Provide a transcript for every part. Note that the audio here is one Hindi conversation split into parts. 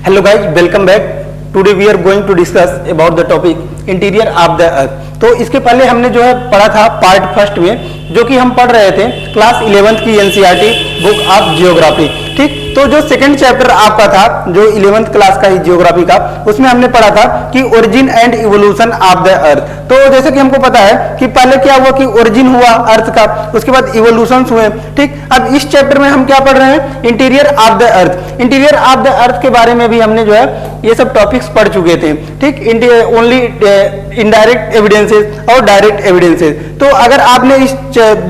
Hello guys, welcome back. Today we are going to discuss about the topic interior of the earth. तो इसके पहले हमने जो है पढ़ा था पार्ट फर्स्ट में, जो कि हम पढ़ रहे थे क्लास 11th की एनसीईआरटी बुक ऑफ जियोग्राफी। ठीक, तो जो सेकंड चैप्टर आपका था जो 11th क्लास का ही जियोग्राफी का, उसमें हमने पढ़ा था कि origin and evolution of the earth. तो जैसे कि हमको पता है कि पहले क्या हुआ कि ओरिजिन हुआ अर्थ का, उसके बाद इवोल्यूशन हुए। ठीक, अब इस चैप्टर में हम क्या पढ़ रहे हैं, interior of the earth. Interior of the अर्थ के बारे में भी हमने जो है ये सब टॉपिक्स पढ़ चुके थे। ठीक, ओनली इनडायरेक्ट एविडेंसेस और डायरेक्ट एविडेंसेस। तो अगर आपने इस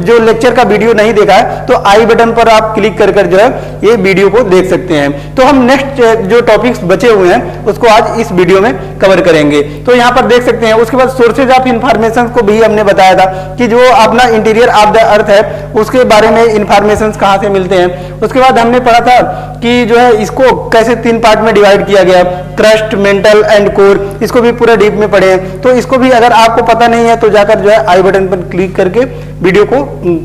जो लेक्चर का वीडियो नहीं देखा है तो आई बटन पर आप क्लिक कर जो है ये वीडियो को देख सकते हैं। तो हम नेक्स्ट जो टॉपिक्स बचे हुए हैं उसको आज इस वीडियो में कवर करेंगे। तो यहाँ पर देख सकते हैं। उसके बाद सोर्सेज ऑफ इंफॉर्मेशन को भी हमने बताया था कि जो अपना इंटीरियर ऑफ द अर्थ है उसके बारे में इंफॉर्मेशन कहाँ से मिलते हैं। उसके बाद हमने पढ़ा था कि जो है इसको कैसे 3 पार्ट में डिवाइड किया गया, क्रस्ट, मेंटल एंड कोर। इसको भी पूरा डीप में पढ़े हैं। तो इसको भी अगर आपको पता नहीं है तो जाकर जो है आई बटन पर क्लिक करके वीडियो को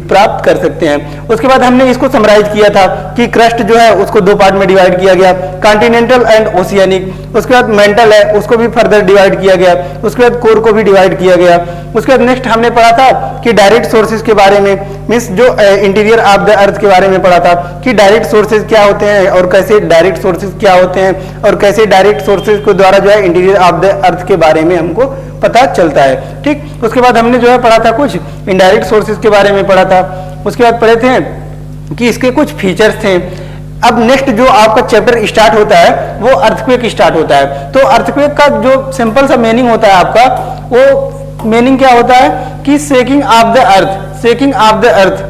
प्राप्त कर सकते हैं। उसके बाद हमने इसको समराइज किया था कि क्रस्ट जो है उसको 2 पार्ट में डिवाइड किया गया, कॉन्टिनेंटल एंड ओशियानिक। उसके बाद मेंटल है उसको भी फर्दर डिवाइड किया गया। उसके बाद कोर को भी डिवाइड किया गया। उसके बाद नेक्स्ट हमने पढ़ा था कि डायरेक्ट सोर्सेज के बारे में, मीन्स जो इंटीरियर ऑफ द अर्थ के बारे में पढ़ा था कि डायरेक्ट सोर्सेज क्या होते हैं और कैसे डायरेक्ट सोर्सेज क्या होते हैं और कैसे डायरेक्ट सोर्सेज को द्वारा जो है इंटीरियर ऑफ द अर्थ के बारे में हमको पता चलता है। ठीक, उसके बाद हमने जो है पढ़ा था कुछ इनडायरेक्ट सोर्सेज के बारे में पढ़ा था। उसके बाद पढ़े थे कि इसके कुछ फीचर्स थे। अब नेक्स्ट जो आपका चैप्टर स्टार्ट होता है वो अर्थक्वेक स्टार्ट होता है। तो अर्थक्वेक का जो सिंपल सा मीनिंग होता है आपका, वो मीनिंग क्या होता है कि shaking of the earth. Shaking of the earth,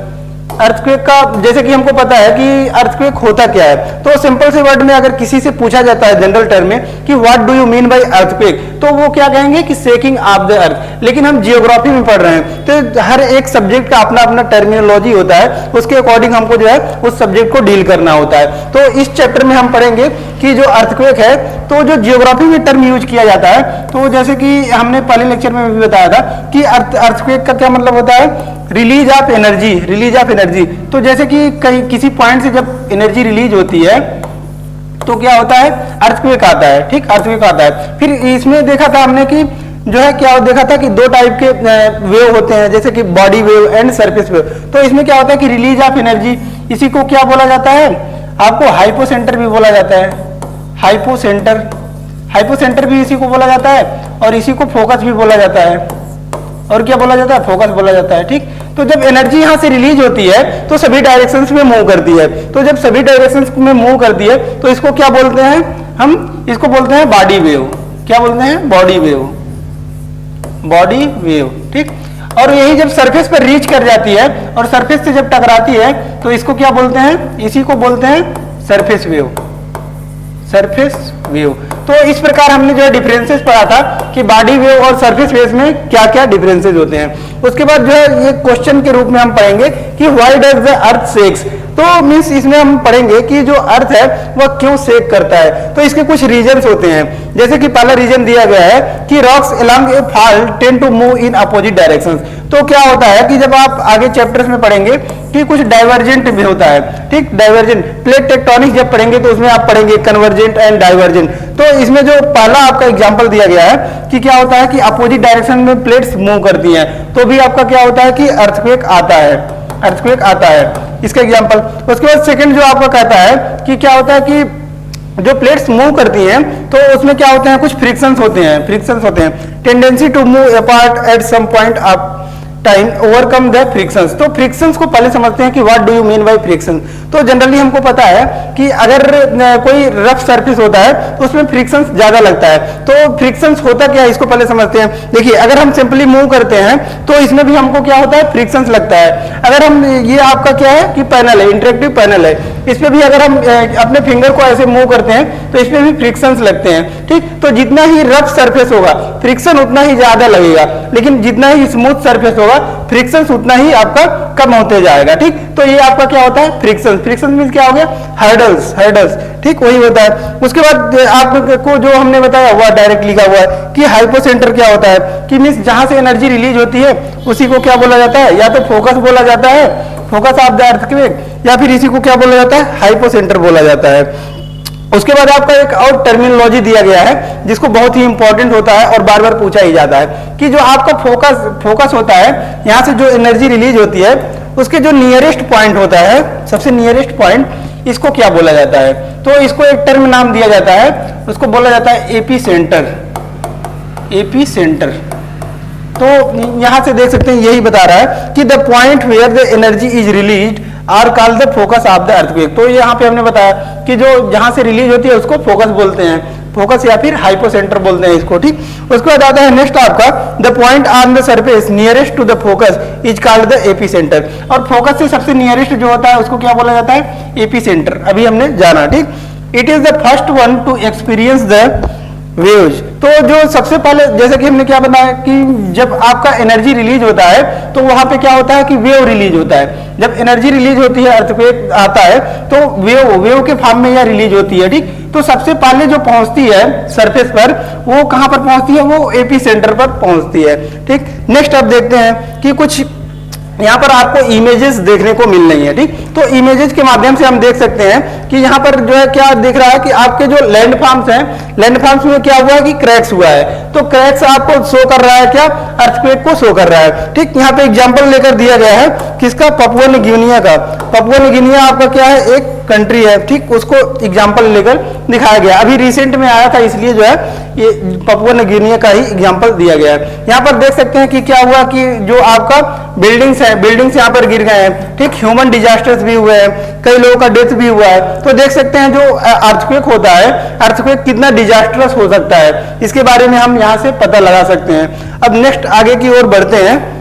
earthquake का जैसे कि हमको पता है कि अर्थक्वेक होता क्या है। तो सिंपल से वर्ड में अगर किसी से पूछा जाता है जनरल टर्म में कि what do you mean bye earthquake, तो वो क्या कहेंगे कि शेकिंग ऑफ द अर्थ। लेकिन हम जियोग्राफी में पढ़ रहे हैं तो हर एक सब्जेक्ट का अपना अपना टर्मिनोलॉजी होता है, उसके अकॉर्डिंग हमको जो है उस सब्जेक्ट को डील करना होता है। तो इस चैप्टर में हम पढ़ेंगे कि जो अर्थक्वेक है तो जो जियोग्राफी में टर्म यूज किया जाता है, तो जैसे कि हमने पहले लेक्चर में भी बताया था कि अर्थक्वेक का क्या मतलब होता है, release of energy. Release of energy, तो जैसे कि कहीं किसी पॉइंट से जब एनर्जी रिलीज होती है तो क्या होता है, अर्थक्वेक आता है। ठीक, अर्थक्वेक आता है। फिर इसमें देखा था हमने कि जो है क्या देखा था कि 2 टाइप के वेव होते हैं, जैसे कि body wave and surface wave. तो इसमें क्या होता है कि रिलीज ऑफ एनर्जी, इसी को क्या बोला जाता है, आपको हाइपोसेंटर भी बोला जाता है। हाइपोसेंटर, हाइपोसेंटर भी इसी को बोला जाता है और इसी को फोकस भी बोला जाता है। और क्या बोला जाता है, फोकस बोला जाता है। ठीक, तो जब एनर्जी यहां से रिलीज होती है तो सभी डायरेक्शंस में मूव करती है। तो जब सभी डायरेक्शंस में मूव करती है तो इसको क्या बोलते हैं, हम इसको बोलते हैं बॉडी वेव। क्या बोलते हैं, बॉडी वेव, बॉडी वेव। ठीक, और यही जब सरफेस पर रीच कर जाती है और सरफेस से जब टकराती है तो इसको क्या बोलते हैं, इसी को बोलते हैं सरफेस वेव। Surface wave. तो इस प्रकार हमने जो है डिफरेंसेस पढ़ा था कि बॉडी वेव और सरफेस वेव में क्या क्या डिफरेंसेस होते हैं। उसके बाद जो है ये क्वेश्चन के रूप में हम पढ़ेंगे कि why does the earth shakes. तो मीन्स इसमें हम पढ़ेंगे कि जो अर्थ है वह क्यों शेक करता है। तो इसके कुछ रीजंस होते हैं, जैसे कि पहला रीजन दिया गया है कि rocks along a fall tend to move in opposite directions. तो क्या होता है कि जब आप आगे चैप्टर्स में पढ़ेंगे कि कुछ डाइवर्जेंट भी होता है। ठीक, डाइवर्जेंट प्लेट टेक्टोनिक्स जब पढ़ेंगे तो उसमें आप पढ़ेंगे कन्वर्जेंट एंड डाइवर्जेंट। तो इसमें जो पहला आपका एग्जांपल दिया गया है कि क्या होता है कि अपोजिट डायरेक्शन में प्लेट्स मूव करती हैं, तो भी आपका क्या होता है कि अर्थक्वेक आता है। अर्थक्वेक आता है, इसका एग्जांपल। उसके बाद सेकंड जो आपका कहता है कि क्या होता है कि जो प्लेट्स मूव करती हैं तो उसमें क्या होते हैं, कुछ फ्रिक्शंस होते हैं। फ्रिक्शंस होते हैं, tendency to move apart at some point of time overcome the frictions. तो फ्रिक्शंस को पहले समझते हैं कि what do you mean by friction. तो जनरली हमको पता है कि अगर कोई रफ सरफेस होता है तो उसमें फ्रिक्शंस ज्यादा लगता है। तो फ्रिक्शंस होता क्या है इसको पहले समझते हैं। देखिए, अगर हम सिंपली मूव करते हैं तो इसमें भी हमको क्या होता है, फ्रिक्शंस लगता है। अगर हम ये आपका क्या है कि पैनल है, इंटरेक्टिव पैनल है, इसमें भी अगर हम अपने फिंगर को ऐसे मूव करते हैं तो इसमें भी फ्रिक्शंस लगते हैं। ठीक, तो जितना ही रफ सरफेस होगा फ्रिक्शन उतना ही ज्यादा लगेगा, लेकिन जितना ही स्मूथ सरफेस होगा फ्रिक्शन उतना ही आपका कम होते जाएगा। ठीक, तो ये आपका क्या होता है, फ्रिक्शन। फ्रिक्शन मींस क्या हो गया, हर्डल्स। हर्डल्स, ठीक, वही होता है। उसके बाद आपको जो हमने बताया हुआ डायरेक्ट लिखा हुआ है कि हाइपोसेंटर क्या होता है कि मींस जहां से एनर्जी रिलीज होती है उसी को क्या बोला जाता है, या तो फोकस बोला जाता है, फोकस ऑफ द अर्थक्वेक, या फिर इसी को क्या बोला जाता है, हाइपोसेंटर बोला जाता है। उसके बाद आपका एक और टर्मिनोलॉजी दिया गया है जिसको बहुत ही इंपॉर्टेंट होता है और बार बार पूछा ही जाता है कि जो आपका फोकस होता है, यहां से जो एनर्जी रिलीज होती है उसके जो नियरेस्ट पॉइंट होता है, सबसे नियरेस्ट पॉइंट, इसको क्या बोला जाता है? तो इसको एक टर्म नाम दिया जाता है, उसको बोला जाता है एपी सेंटर। AP centre. तो यहां से देख सकते हैं यही बता रहा है कि the point where the energy is released are called the focus of the earthquake. तो यहाँ पे हमने बताया कि जो जहां से रिलीज होती है उसको फोकस बोलते हैं, फोकस या फिर हाइपोसेंटर बोलते हैं इसको, ठीक। उसके बाद आता है नेक्स्ट आपका the point on the surface nearest to the focus is called the epicentre. और फोकस से सबसे नियरेस्ट जो होता है उसको क्या बोला जाता है? AP centre. अभी हमने जाना, ठीक। It is the first one two experience the waves. तो जो सबसे पहले, जैसे कि हमने क्या बताया कि जब आपका एनर्जी रिलीज होता है तो वहां पे क्या होता है कि वेव रिलीज होता है। जब एनर्जी रिलीज होती है, अर्थक्वेक आता है, तो वेव के फॉर्म में यह रिलीज होती है, ठीक। तो सबसे पहले जो पहुंचती है सरफेस पर, वो कहां पर पहुंचती है? वो एपी सेंटर पर पहुंचती है, ठीक। नेक्स्ट अब देखते हैं कि कुछ यहाँ पर आपको इमेजेस देखने को मिल रही है, ठीक। तो इमेजेस के माध्यम से हम देख सकते हैं कि यहाँ पर जो है क्या दिख रहा है कि आपके जो लैंडफॉर्म्स हैं, लैंडफॉर्म्स में क्या हुआ है कि क्रैक्स हुआ है। तो क्रैक्स आपको शो कर रहा है क्या? अर्थक्वेक को शो कर रहा है, ठीक। यहाँ पे एग्जांपल लेकर दिया गया है किसका? पपुआ न्यू गिनिया का। पपुआ न्यू गिनिया आपका क्या है? एक कंट्री है, ठीक। उसको एग्जांपल लेकर दिखाया गया, अभी रिसेंट में आया था, इसलिए जो है ये पपुआ न्यू गिनिया का ही एग्जांपल दिया गया है। यहाँ पर देख सकते हैं कि क्या हुआ कि जो आपका बिल्डिंग्स है, बिल्डिंग्स यहाँ पर गिर गए हैं, ठीक। ह्यूमन डिजास्टर्स भी हुए हैं, कई लोगों का डेथ भी हुआ है। तो देख सकते हैं जो अर्थक्वेक होता है, अर्थक्वेक कितना डिजास्टरस हो सकता है, इसके बारे में हम यहाँ से पता लगा सकते हैं। अब नेक्स्ट आगे की ओर बढ़ते हैं।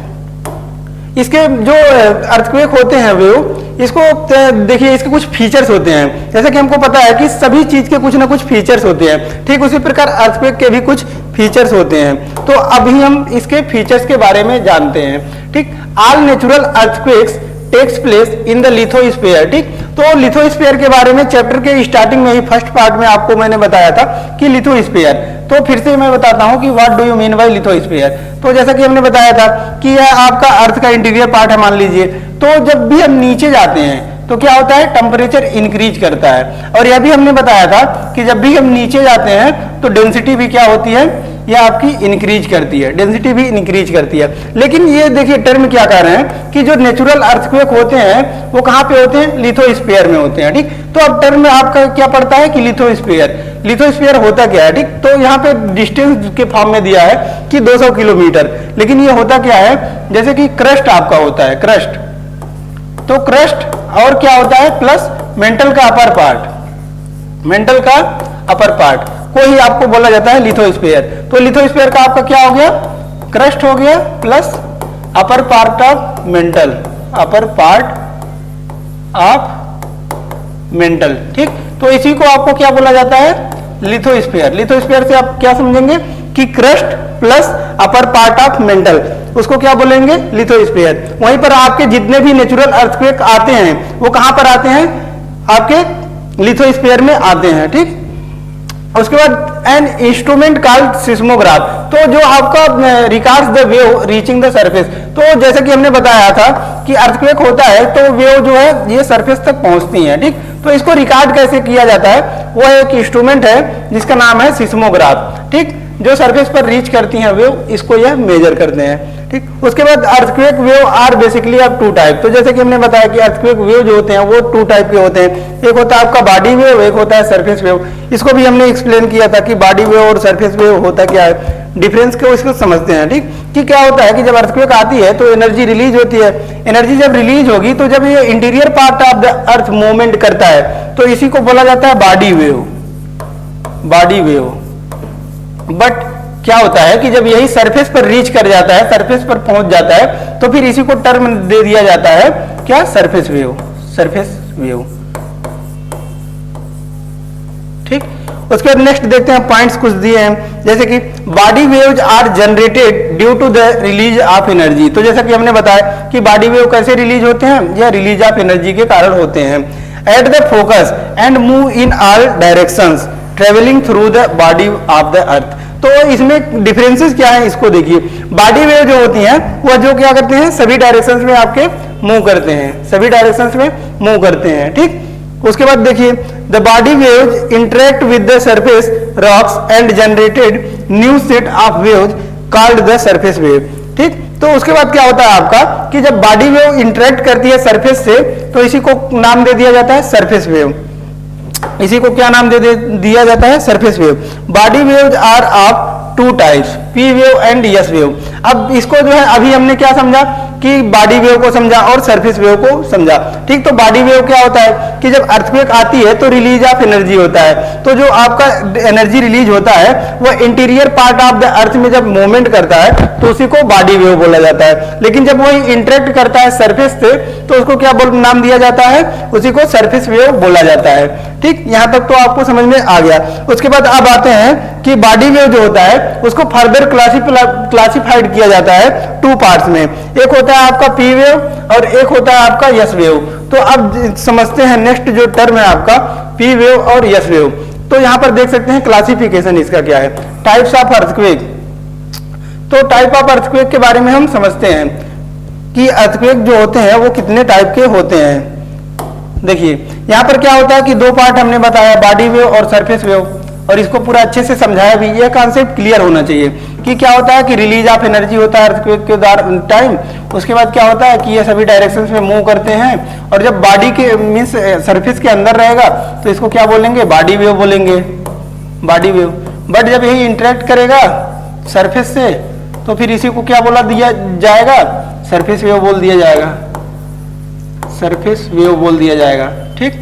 इसके जो अर्थक्वेक होते हैं वेव, इसको देखिए, इसके कुछ फीचर्स होते हैं। जैसे कि हमको पता है कि सभी चीज के कुछ ना कुछ फीचर्स होते हैं, ठीक। उसी प्रकार अर्थक्वेक के भी कुछ फीचर्स होते हैं। तो अभी हम इसके फीचर्स के बारे में जानते हैं, ठीक। All natural earthquakes takes place in the lithosphere, ठीक। तो लिथोस्फीयर के बारे में चैप्टर के स्टार्टिंग में ही फर्स्ट पार्ट में आपको मैंने बताया था कि लिथोस्फीयर। तो फिर से मैं बताता हूं कि what do you mean bye lithosphere. तो जैसा कि हमने बताया था कि यह आपका अर्थ का इंटीरियर पार्ट है, मान लीजिए। तो जब भी हम नीचे जाते हैं तो क्या होता है? टेम्परेचर इंक्रीज करता है। और यह भी हमने बताया था कि जब भी हम नीचे जाते हैं तो डेंसिटी भी क्या होती है? यह आपकी इंक्रीज करती है, डेंसिटी भी इंक्रीज करती है। लेकिन ये देखिए टर्म क्या कह रहे हैं कि जो नेचुरल अर्थक्वेक होते हैं वो कहां पे होते हैं? लिथोस्फीयर में होते हैं, ठीक। तो अब टर्म में आपका क्या पड़ता है कि लिथोस्फीयर। लिथोस्फीयर होता क्या है, ठीक। तो यहाँ पे डिस्टेंस के फॉर्म में दिया है कि 200 किलोमीटर, लेकिन ये होता क्या है? जैसे कि क्रस्ट आपका होता है, क्रस्ट। तो क्रस्ट और क्या होता है? प्लस मेंटल का अपर पार्ट, मेंटल का अपर पार्ट को ही आपको बोला जाता है लिथोस्फीयर। तो लिथोस्फीयर का आपका क्या हो गया? क्रस्ट हो गया plus upper part of mental, upper part of mental, ठीक। तो इसी को आपको क्या बोला जाता है? लिथोस्फीयर। लिथोस्फीयर से आप क्या समझेंगे कि crust plus upper part of mental, उसको क्या बोलेंगे? लिथोस्फीयर। वहीं पर आपके जितने भी नेचुरल अर्थक्वेक आते हैं वो कहां पर आते हैं? आपके लिथोस्फीयर में आते हैं, ठीक। उसके बाद एन इंस्ट्रूमेंट कॉल्ड सिस्मोग्राफ। तो जो आपका records the wave reaching the surface. तो जैसे कि हमने बताया था कि अर्थक्वेक होता है तो वेव जो है ये सरफेस तक पहुंचती है, ठीक। तो इसको रिकॉर्ड कैसे किया जाता है? वो एक इंस्ट्रूमेंट है जिसका नाम है सिस्मोग्राफ, ठीक। जो सरफेस पर रीच करती हैं वेव, इसको यह मेजर करते हैं, ठीक। उसके बाद earthquake wave are basically of two type. तो जैसे कि हमने बताया कि अर्थक्वेक वेव जो होते हैं वो टू टाइप के होते हैं, एक होता है आपका बॉडी वेव, एक होता है सरफेस वेव। इसको भी हमने एक्सप्लेन किया था कि बॉडी वेव और सरफेस वेव होता क्या है, डिफरेंस को इसको समझते हैं, ठीक। कि क्या होता है कि जब अर्थक्वेक आती है तो एनर्जी रिलीज होती है। एनर्जी जब रिलीज होगी तो जब ये interior part of the earth movement करता है तो इसी को बोला जाता है body wave, body wave. But क्या होता है कि जब यही सरफेस पर रीच कर जाता है, सरफेस पर पहुंच जाता है, तो फिर इसी को टर्म दे दिया जाता है क्या? सरफेस वेव, सरफेस वेव, ठीक। उसके बाद नेक्स्ट देखते हैं, पॉइंट्स कुछ दिए हैं जैसे कि body waves are generated due to the release of energy. तो जैसा कि हमने बताया कि बॉडी वेव कैसे रिलीज होते हैं? या रिलीज ऑफ एनर्जी के कारण होते हैं। At the focus and move in all directions travelling through the body of the earth. तो इसमें डिफरेंसेस क्या है इसको देखिए। बॉडी वेव जो होती हैं वह जो क्या करते हैं? सभी डायरेक्शंस में आपके मूव करते हैं, सभी डायरेक्शंस में मूव करते हैं, ठीक। उसके बाद देखिए the body waves interact with the surface rocks and generated new set of waves called the surface wave. ठीक, तो उसके बाद क्या होता है आपका कि जब बॉडी वेव इंटरेक्ट करती है सरफेस से तो इसी को नाम दे दिया जाता है सरफेस वेव। इसी को क्या नाम दिया जाता है? Surface wave. Body waves are of two types, P wave and S wave. अब इसको जो है अभी हमने क्या समझा कि बॉडी वेव को समझा और सरफेस वेव को समझा। ठीक, तो बॉडी वेव क्या होता है कि जब अर्थक्वेक आती है तो रिलीज ऑफ एनर्जी होता है। तो जो आपका एनर्जी रिलीज होता है वो इंटीरियर पार्ट ऑफ द अर्थ में जब मूवमेंट करता है तो उसी को बॉडी वेव बोला जाता है। लेकिन जब वही इंटरेक्ट करता है सरफेस से तो उसको क्या नाम दिया जाता है? उसी को सरफेस वेव बोला जाता है। ठीक, यहां तक तो आपको समझ में आ गया। उसके बाद अब आते हैं कि बॉडी वेव जो होता है उसको फर्दर क्लासिफाइड किया जाता है टू पार्ट्स में। एक होता है आपका पी वेव और एक होता है आपका यस वेव। तो अब समझते हैं नेक्स्ट जो टर्म है आपका पी वेव और यस वेव। तो यहां पर देख सकते हैं क्लासिफिकेशन इसका क्या है, टाइप्स ऑफ अर्थक्वेक। तो टाइप ऑफ अर्थक्वेक के बारे में हम समझते हैं कि अर्थक्वेक जो होते हैं वो कितने टाइप के होते हैं। देखिए यहां पर क्या होता है कि दो पार्ट हमने बताया, बॉडी वेव और सरफेस वेव, और इसको पूरा अच्छे से समझाया भी। ये कॉन्सेप्ट क्लियर होना चाहिए कि क्या होता है कि रिलीज ऑफ एनर्जी होता है अर्थक्वेक के टाइम। उसके बाद क्या होता है कि ये सभी डायरेक्शंस में मूव करते हैं, और जब बॉडी के मींस सरफेस के अंदर रहेगा तो इसको क्या बोलेंगे? बॉडी वेव बोलेंगे, बॉडी वेव। बट जब यही इंटरेक्ट करेगा सरफेस से तो फिर इसी को क्या बोला दिया जाएगा? सरफेस वेव बोल दिया जाएगा, सरफेस वेव बोल दिया जाएगा। ठीक,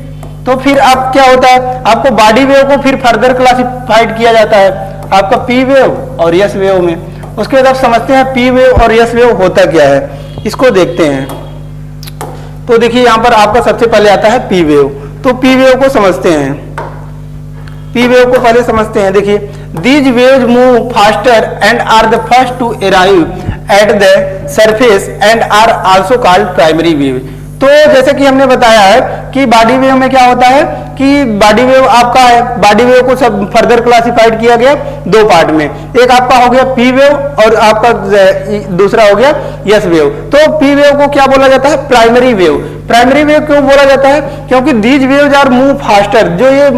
तो फिर अब क्या होता है आपको बॉडी वेव को फिर फर्दर क्लासिफाइड किया जाता है आपका पी वेव और यस वेव में। उसके बाद आप समझते हैं पी वेव और यस वेव होता क्या है, इसको देखते हैं। तो देखिए यहां पर आपका सबसे पहले आता है पी वेव। तो पी वेव को समझते हैं, पी वेव को पहले समझते हैं। देखिए these waves move faster and are the first to arrive at the surface and are also called primary wave. तो जैसे कि हमने बताया है कि बॉडी वेव में क्या होता है कि बॉडी वेव आपका है, बॉडी वेव को सब फर्दर क्लासिफाइड किया गया दो पार्ट में। एक आपका हो गया पी वेव और आपका दूसरा हो गया यस वेव। तो पी वेव को क्या बोला जाता है? Primary wave. प्राइमरी वेव क्यों बोला जाता है? क्योंकि these waves are move faster. जो ये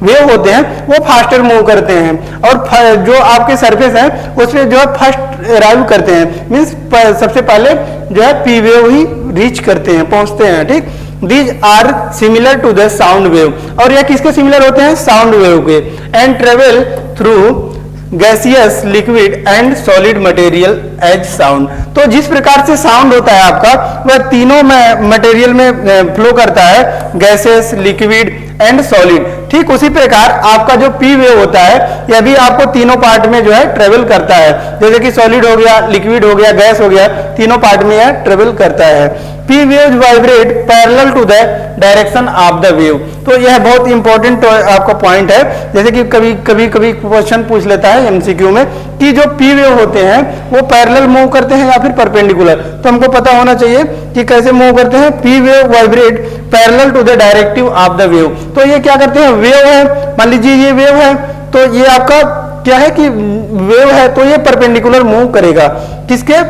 वेव होते हैं वो फास्टर मूव करते हैं, और जो आपके सरफेस है उसमें जो है फर्स्ट अराइव करते हैं, मींस सबसे पहले जो है पी वेव ही रीच करते हैं, पहुंचते हैं। ठीक, these are similar to the sound wave. और यह किसके सिमिलर होते हैं? साउंड वेव के। And travel through gaseous, liquid and solid material as sound. तो जिस प्रकार से साउंड होता है आपका वह तीनों मटेरियल में फ्लो करता है, गैसेस, लिक्विड एंड सॉलिड। ठीक उसी प्रकार आपका जो पी वेव होता है यह भी आपको तीनों पार्ट में जो है ट्रेवल करता है। जैसे कि सॉलिड हो गया, लिक्विड हो गया, गैस हो गया, तीनों पार्ट में यह ट्रेवल करता है। P waves vibrate parallel to the direction of the wave. तो यह बहुत इंपॉर्टेंट आपका पॉइंट है। जैसे कि कभी क्वेश्चन पूछ लेता है एमसीक्यू में कि जो पी वेव होते हैं वो पैरेलल मूव करते हैं या फिर परपेंडिकुलर। तो हमको पता होना चाहिए कि कैसे मूव करते हैं। P wave vibrate parallel to the directive of the wave. तो ये क्या करते हैं? वेव है, मान लीजिए ये वेव है, तो ये आपका क्या है कि वेव है तो ये परपेंडिकुलर मूव करेगा किसके?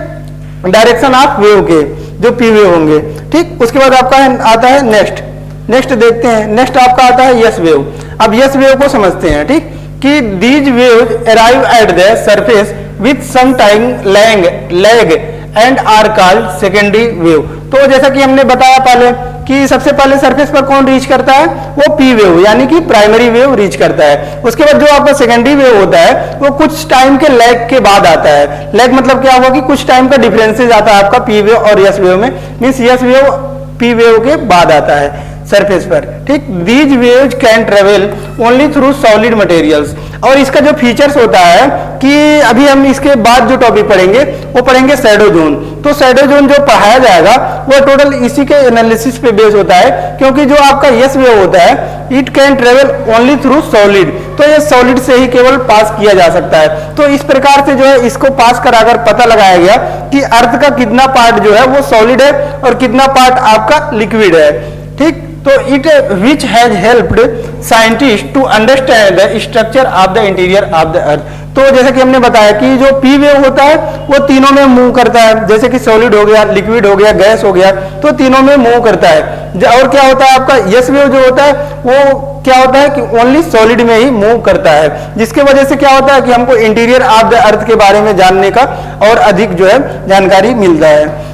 डायरेक्शन ऑफ वेव के, जो पी वेव होंगे। ठीक, उसके बाद आपका आता है नेक्स्ट देखते हैं। नेक्स्ट आपका आता है यस वेव। अब यस वेव को समझते हैं। ठीक, कि these waves arrive at the surface with some time lag and are called secondary wave. तो जैसा कि हमने बताया पहले कि सबसे पहले सरफेस पर कौन रीच करता है? वो पी वेव यानी कि प्राइमरी वेव रीच करता है। उसके बाद जो आपका सेकेंडरी वेव होता है वो कुछ टाइम के लैग के बाद आता है। लैग मतलब क्या हुआ कि कुछ टाइम का डिफरेंसेस आता है आपका पी वेव और यस वेव में, means yes wave P wave के बाद आता है सरफेस पर। ठीक, these waves can travel only through solid materials. और इसका जो फीचर्स होता है कि अभी हम इसके बाद जो टॉपिक पढ़ेंगे वो पढ़ेंगे शैडो जोन। तो शैडो जोन जो पढ़ाया जाएगा वो टोटल इसी के एनालिसिस पे बेस होता है, क्योंकि जो आपका यस वेव होता है it can travel only through solid. तो ये सॉलिड से ही केवल पास किया जा सकता है। तो इस प्रकार से जो है इसको पास कराकर पता लगाया गया कि अर्थ का कितना पार्ट जो है वो सॉलिड है और कितना पार्ट आपका लिक्विड है। ठीक, तो it which has helped scientist to understand the structure of the interior of the earth. तो जैसे कि हमने बताया कि जो पी वेव होता है वो तीनों में मूव करता है, जैसे कि सॉलिड हो गया, लिक्विड हो गया, गैस हो गया, तो तीनों में मूव करता है। और क्या होता है आपका एस वेव जो होता है वो क्या होता है कि ओनली सॉलिड में ही मूव करता है, जिसके वजह से क्या होता है कि हमको इंटीरियर ऑफ द अर्थ के बारे में जानने का और अधिक जो है जानकारी मिलता है।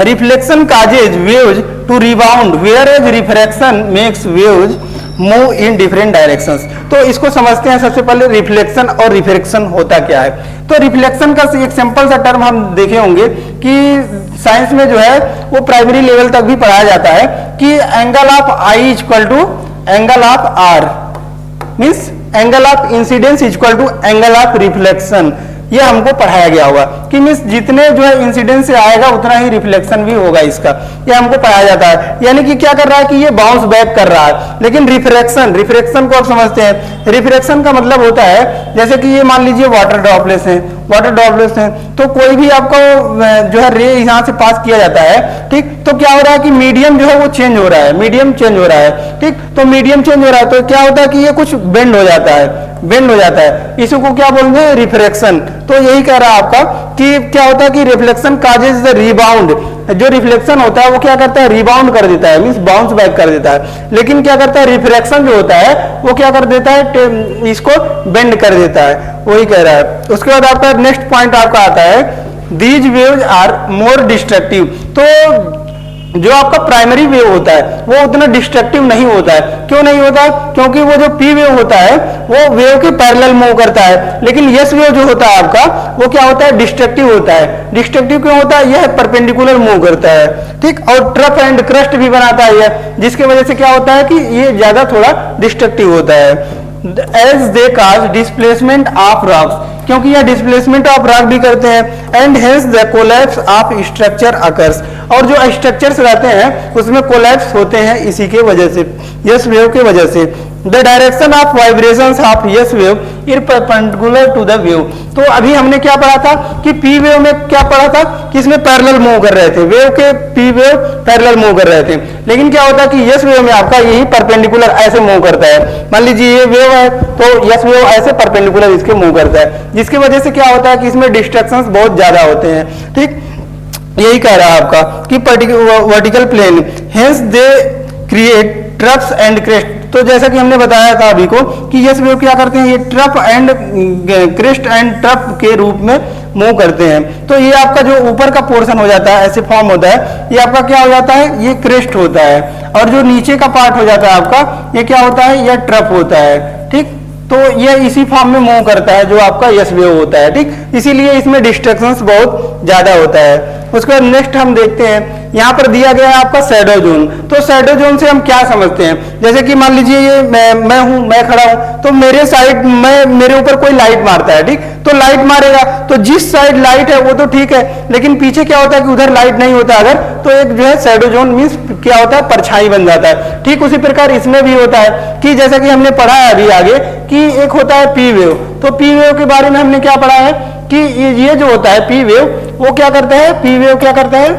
Reflection causes waves to rebound whereas refraction makes waves move in different directions. तो इसको समझते हैं सबसे पहले रिफ्लेक्शन और रिफ्रैक्शन होता क्या है। तो रिफ्लेक्शन का एक सिंपल सा टर्म हम देखे होंगे कि साइंस में जो है वो प्राइमरी लेवल तक भी पढ़ाया जाता है कि angle of I equal to angle of R, means angle of incidence equal to angle of reflection. ये हमको पढ़ाया गया होगा कि मीन्स जितने जो है इंसिडेंस से आएगा उतना ही रिफ्लेक्शन भी होगा इसका, ये हमको पढ़ाया जाता है। यानी कि क्या कर रहा है कि ये बाउंस बैक कर रहा है। लेकिन रिफ्रैक्शन को आप समझते हैं, रिफ्रैक्शन का मतलब होता है जैसे कि ये मान लीजिए वाटर ड्रॉपलेट्स हैं, तो कोई भी आपको जो है रे यहाँ से पास किया जाता है, ठीक, तो क्या हो रहा है कि मीडियम जो है वो चेंज हो रहा है, ठीक, तो मीडियम चेंज हो रहा है तो क्या होता है कि ये कुछ बेंड हो जाता है, इसको क्या बोलेंगे रिफ्रैक्शन। तो यही कह रहा है आपका कि क्या होता है कि रिफ्लेक्शन काजेज द रिबाउंड, जो रिफ्लेक्शन होता है वो क्या करता है रिबाउंड कर देता है, मींस बाउंस बैक कर देता है। लेकिन क्या करता है रिफ्रैक्शन जो होता है वो क्या कर देता है इसको बेंड कर देता है, वही कह रहा है। उसके बाद आपका नेक्स्ट पॉइंट आपका आता है these waves are more destructive. तो जो आपका प्राइमरी वेव होता है वो उतना डिस्ट्रक्टिव नहीं होता है। क्यों नहीं होता है? क्योंकि वो जो पी वेव होता है वो वेव के पैरेलल मूव करता है, लेकिन एस वेव जो होता है आपका वो क्या होता है डिस्ट्रक्टिव होता है। डिस्ट्रक्टिव क्यों होता है? यह परपेंडिकुलर मूव करता है, ठीक, और ट्रफ एंड क्रस्ट भी बनाता है यह, जिसके वजह से क्या होता है कि ये ज्यादा थोड़ा डिस्ट्रक्टिव होता है। As they cause displacement of rocks, क्योंकि यह डिस्प्लेसमेंट ऑफ रॉक भी करते हैं, and hence the collapse of structure occurs, और जो स्ट्रक्चर्स रहते हैं उसमें कोलैप्स होते हैं इसी के वजह से, यस वेव के वजह से। The direction of vibrations of S wave is perpendicular to the wave. तो अभी हमने क्या पढ़ा था कि पी वेव में क्या पढ़ा था कि इसमें पैरेलल मूव कर रहे थे, वेव के पी वेव पैरेलल मूव कर रहे थे। लेकिन क्या होता है कि यस वेव में आपका यही परपेंडिकुलर ऐसे मूव करता है। मान लीजिए ये वेव है तो यस वेव ऐसे परपेंडिकुलर इसके मूव करता है, जिसकी वजह से क्या होता है कि इसमें डिस्ट्रैक्शंस बहुत ज्यादा होते हैं, ठीक। यही कह रहा है आपका कि vertical plane hence they create troughs and crest. तो जैसा कि हमने बताया था अभी को कि यस वेव क्या करते हैं, ये trough and crest and trough के रूप में मूव करते हैं। तो ये आपका जो ऊपर का पोर्शन हो जाता है ऐसे फॉर्म होता है, ये आपका क्या हो जाता है, ये क्रेस्ट होता है, और जो नीचे का पार्ट हो जाता है आपका ये क्या होता है, यह ट्रफ होता है, ठीक। तो ये इसी फॉर्म में मूव करता है जो आपका यस वेव होता है, ठीक। इसीलिए इसमें डिस्ट्रैक्शंस बहुत ज्यादा होता है। उसके बाद नेक्स्ट हम देखते हैं, यहाँ पर दिया गया है आपका शैडो जोन। तो शैडो जोन से हम क्या समझते हैं, जैसे कि मान लीजिए ये मैं खड़ा हूं, तो मेरे साइड मेरे ऊपर कोई लाइट मारता है, ठीक, तो लाइट मारेगा तो जिस साइड लाइट है वो तो ठीक है, लेकिन पीछे क्या होता है कि उधर लाइट नहीं होता अगर, तो एक जो है शैडो जोन मींस क्या होता है, परछाई बन जाता है। ठीक उसी प्रकार इसमें भी होता है कि जैसा कि हमने पढ़ा है अभी आगे कि एक होता है पी वेव। तो पी वेव के बारे में हमने क्या पढ़ा है कि ये जो होता है पी वेव वो क्या करता है, पी वेव क्या करता है,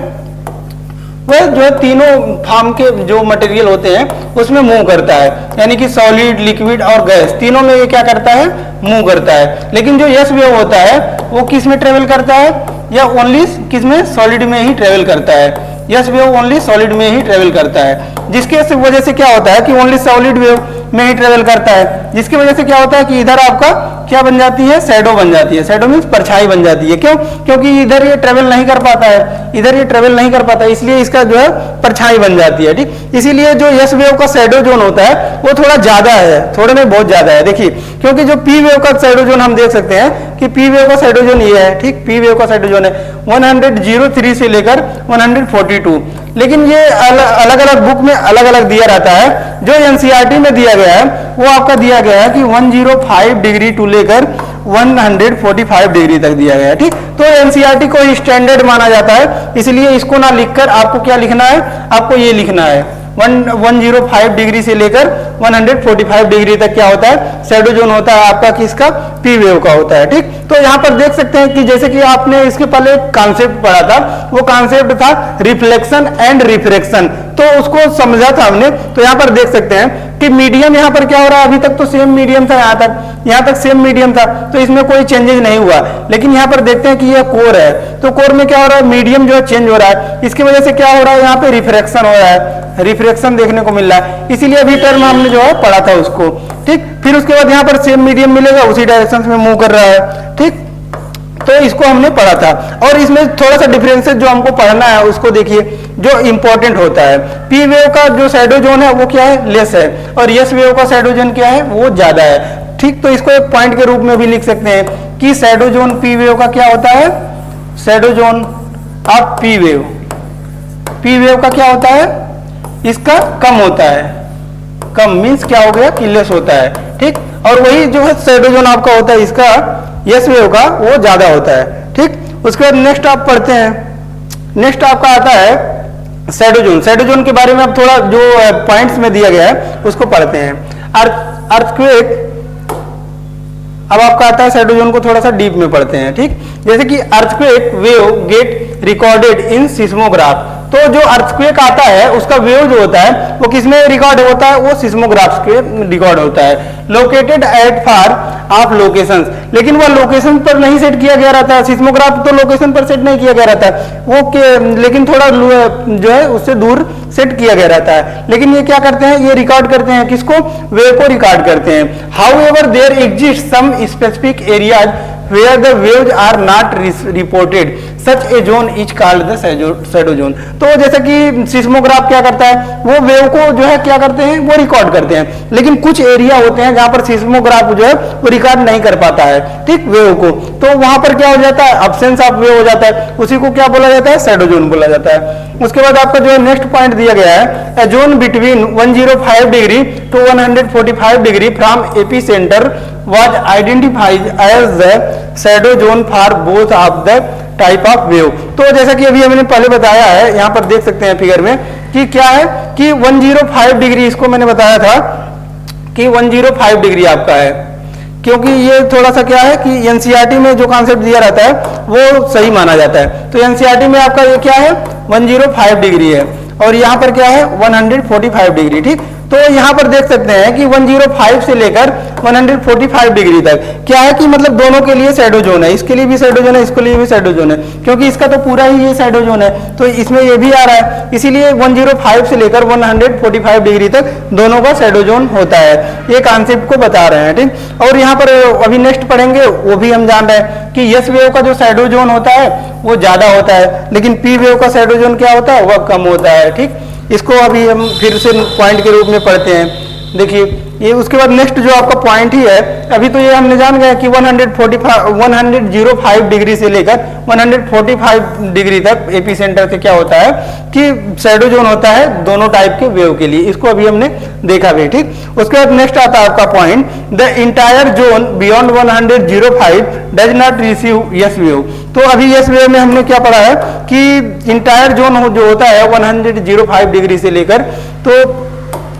वह जो है तीनों फॉर्म के जो मटेरियल होते हैं उसमें मूव करता है, यानी कि सॉलिड, लिक्विड और गैस, तीनों में ये क्या करता है, मूव करता है। लेकिन जो यस वेव होता है वो किस में ट्रेवल करता है, या ओनली किस में, सॉलिड में ही ट्रेवल करता है। यस वेव ओनली सॉलिड में ही ट्रेवल करता है, जिसके वजह से क्या होता है कि ओनली सॉलिड वेव में ही ट्रेवल करता है, जिसकी वजह से क्या होता है कि इधर आपका क्या बन जाती है, शैडो बन जाती है। शैडो मींस परछाई बन जाती है। क्यों? क्योंकि इधर ये ट्रेवल नहीं कर पाता है, इधर ये ट्रेवल नहीं कर पाता, इसलिए इसका जो है परछाई बन जाती है, ठीक। इसीलिए जो यस वेव का शैडो जोन होता है वो थोड़ा ज्यादा है, थोड़े में बहुत ज्यादा है। देखिए, क्योंकि जो पी वेव का शैडो जोन हम देख सकते हैं कि पी वेव का शैडो जोन ये है, ठीक, पी वेव का शैडो जोन है 103 से लेकर 142। लेकिन ये अलग अलग बुक में अलग अलग दिया रहता है। जो एनसीईआरटी में दिया गया है वो आपका दिया गया है कि 105 डिग्री टू लेकर 145 डिग्री तक दिया गया है, ठीक। तो एनसीईआरटी को स्टैंडर्ड माना जाता है, इसलिए इसको ना लिखकर आपको क्या लिखना है, आपको ये लिखना है 105 डिग्री से लेकर 145 डिग्री तक क्या होता है, शैडो जोन होता है आपका किसका, पी वेव का होता है। ठीक, तो यहाँ पर देख सकते हैं कि जैसे कि आपने इसके पहले एक कॉन्सेप्ट पढ़ा था, वो कॉन्सेप्ट था रिफ्लेक्शन एंड रिफ्रैक्शन, तो उसको समझा था हमने। तो यहाँ पर देख सकते हैं कि मीडियम यहाँ पर क्या हो रहा है, अभी तक तो सेम मीडियम था, यहाँ तक सेम मीडियम था, तो इसमें कोई चेंजेस नहीं हुआ। लेकिन यहाँ पर देखते हैं कि ये कोर है, तो कोर में क्या हो रहा है, मीडियम जो है चेंज हो रहा है, इसकी वजह से क्या हो रहा है, यहाँ पे रिफ्रैक्शन हो रहा है, रिफ्रैक्शन देखने को मिल रहा है, इसीलिए अभी टर्म हमने जो है पढ़ा था उसको। ठीक, फिर उसके बाद यहाँ पर सेम मीडियम मिलेगा, उसी डायरेक्शन में मूव कर रहा है। ठीक, तो इसको हमने पढ़ा था। और इसमें थोड़ा सा डिफरेंसेस जो हमको पढ़ना है उसको देखिए, जो इंपॉर्टेंट होता है। पी वेव का जो शैडो जोन है वो क्या है, लेस है, और एस वेव का शैडो जोन क्या है, वो ज्यादा है। ठीक, तो इसको एक पॉइंट के रूप में भी लिख सकते हैं कि शैडो जोन पी वेव का क्या होता है, shadow zone of P wave, P wave का क्या होता है, इसका कम होता है, कम मीन्स क्या हो गया कि लेस होता है। ठीक, और वही जो है शैडो जोन आपका होता है इसका यस वेव का, वो ज्यादा होता है। ठीक, उसके बाद नेक्स्ट आप पढ़ते हैं, नेक्स्ट आपका आता है शैडो जोन। शैडो जोन के बारे में अब थोड़ा जो पॉइंट्स में दिया गया है उसको पढ़ते हैं। अर्थक्वेक, अब आपका आता है शैडो जोन को थोड़ा सा डीप में पढ़ते हैं। ठीक, जैसे कि earthquake wave get recorded in seismograph, तो जो अर्थक्वेक आता है उसका वेव जो होता है वो किसमें रिकॉर्ड होता है, वो सिस्मोग्राफ के रिकॉर्ड होता है, located at far of locations, लेकिन वो लोकेशन पर नहीं सेट किया गया रहता है, सिस्मोग्राफ तो लोकेशन पर सेट नहीं किया गया रहता है वो लेकिन थोड़ा जो है उससे दूर सेट किया गया रहता है। लेकिन ये क्या करते हैं, ये रिकॉर्ड करते हैं किसको, वेव को रिकॉर्ड करते हैं। However there exist some specific areas where the waves are not reported, such a zone is called the shadow zone। तो जैसे कि सिस्मोग्राफ क्या करता है, वो वेव को जो है क्या करते हैं, वो रिकॉर्ड करते हैं, लेकिन कुछ एरिया होते हैं जहां पर सिस्मोग्राफ जो है वो रिकॉर्ड नहीं कर पाता है। ठीक, वेव को, तो वहां पर क्या हो जाता है, अब्सेंस ऑफ वेव हो जाता है, उसी को क्या बोला जाता है, शैडो जोन बोला जाता है। उसके बाद आपका जो है नेक्स्ट पॉइंट दिया गया है, a zone between 105 degree to 145 degree from epicentre was identified as the shadow zone for both of the type of wave। तो जैसा कि अभी हमने पहले बताया है, यहाँ पर देख सकते हैं फिगर में कि क्या है कि 105 डिग्री, इसको मैंने बताया था कि 105 डिग्री आपका है, क्योंकि ये थोड़ा सा क्या है कि एनसीईआरटी में जो कॉन्सेप्ट दिया रहता है वो सही माना जाता है। तो एनसीईआरटी में आपका ये क्या है, 105 डिग्री है, और यहाँ पर क्या है 145 डिग्री। ठीक, तो यहाँ पर देख सकते हैं कि 105 से लेकर 145 डिग्री तक क्या है कि मतलब दोनों के लिए शैडो जोन है, इसके लिए भी शैडो जोन है, इसके लिए भी शैडो जोन है, क्योंकि इसका तो पूरा ही ये शैडो जोन है, तो इसमें ये भी आ रहा है, इसीलिए 105 से लेकर 145 डिग्री तक दोनों का शैडो जोन होता है। ये कॉन्सेप्ट को बता रहे हैं। ठीक, और यहाँ पर अभी नेक्स्ट पढ़ेंगे, वो भी हम जान रहे हैं कि यस वेव का जो शैडो जोन होता है वो ज्यादा होता है, लेकिन पी वेव का शैडो जोन क्या होता है, वह कम होता है। ठीक, इसको अभी हम फिर से पॉइंट के रूप में पढ़ते हैं। देखिए ये उसके बाद नेक्स्ट जो आपका पॉइंट ही है, अभी तो ये हमने जान गए कि 105 डिग्री से लेकर 145 डिग्री तक एपी सेंटर से क्या होता है कि शैडो जोन होता है दोनों टाइप के वेव के लिए, इसको अभी हमने देखा भी। ठीक, उसके बाद नेक्स्ट आता है आपका point, the entire zone beyond 105 does not receive yes wave. तो अभी यस वेव में हमने क्या पढ़ा है कि इंटायर जोन जो होता है 105 डिग्री से लेकर, तो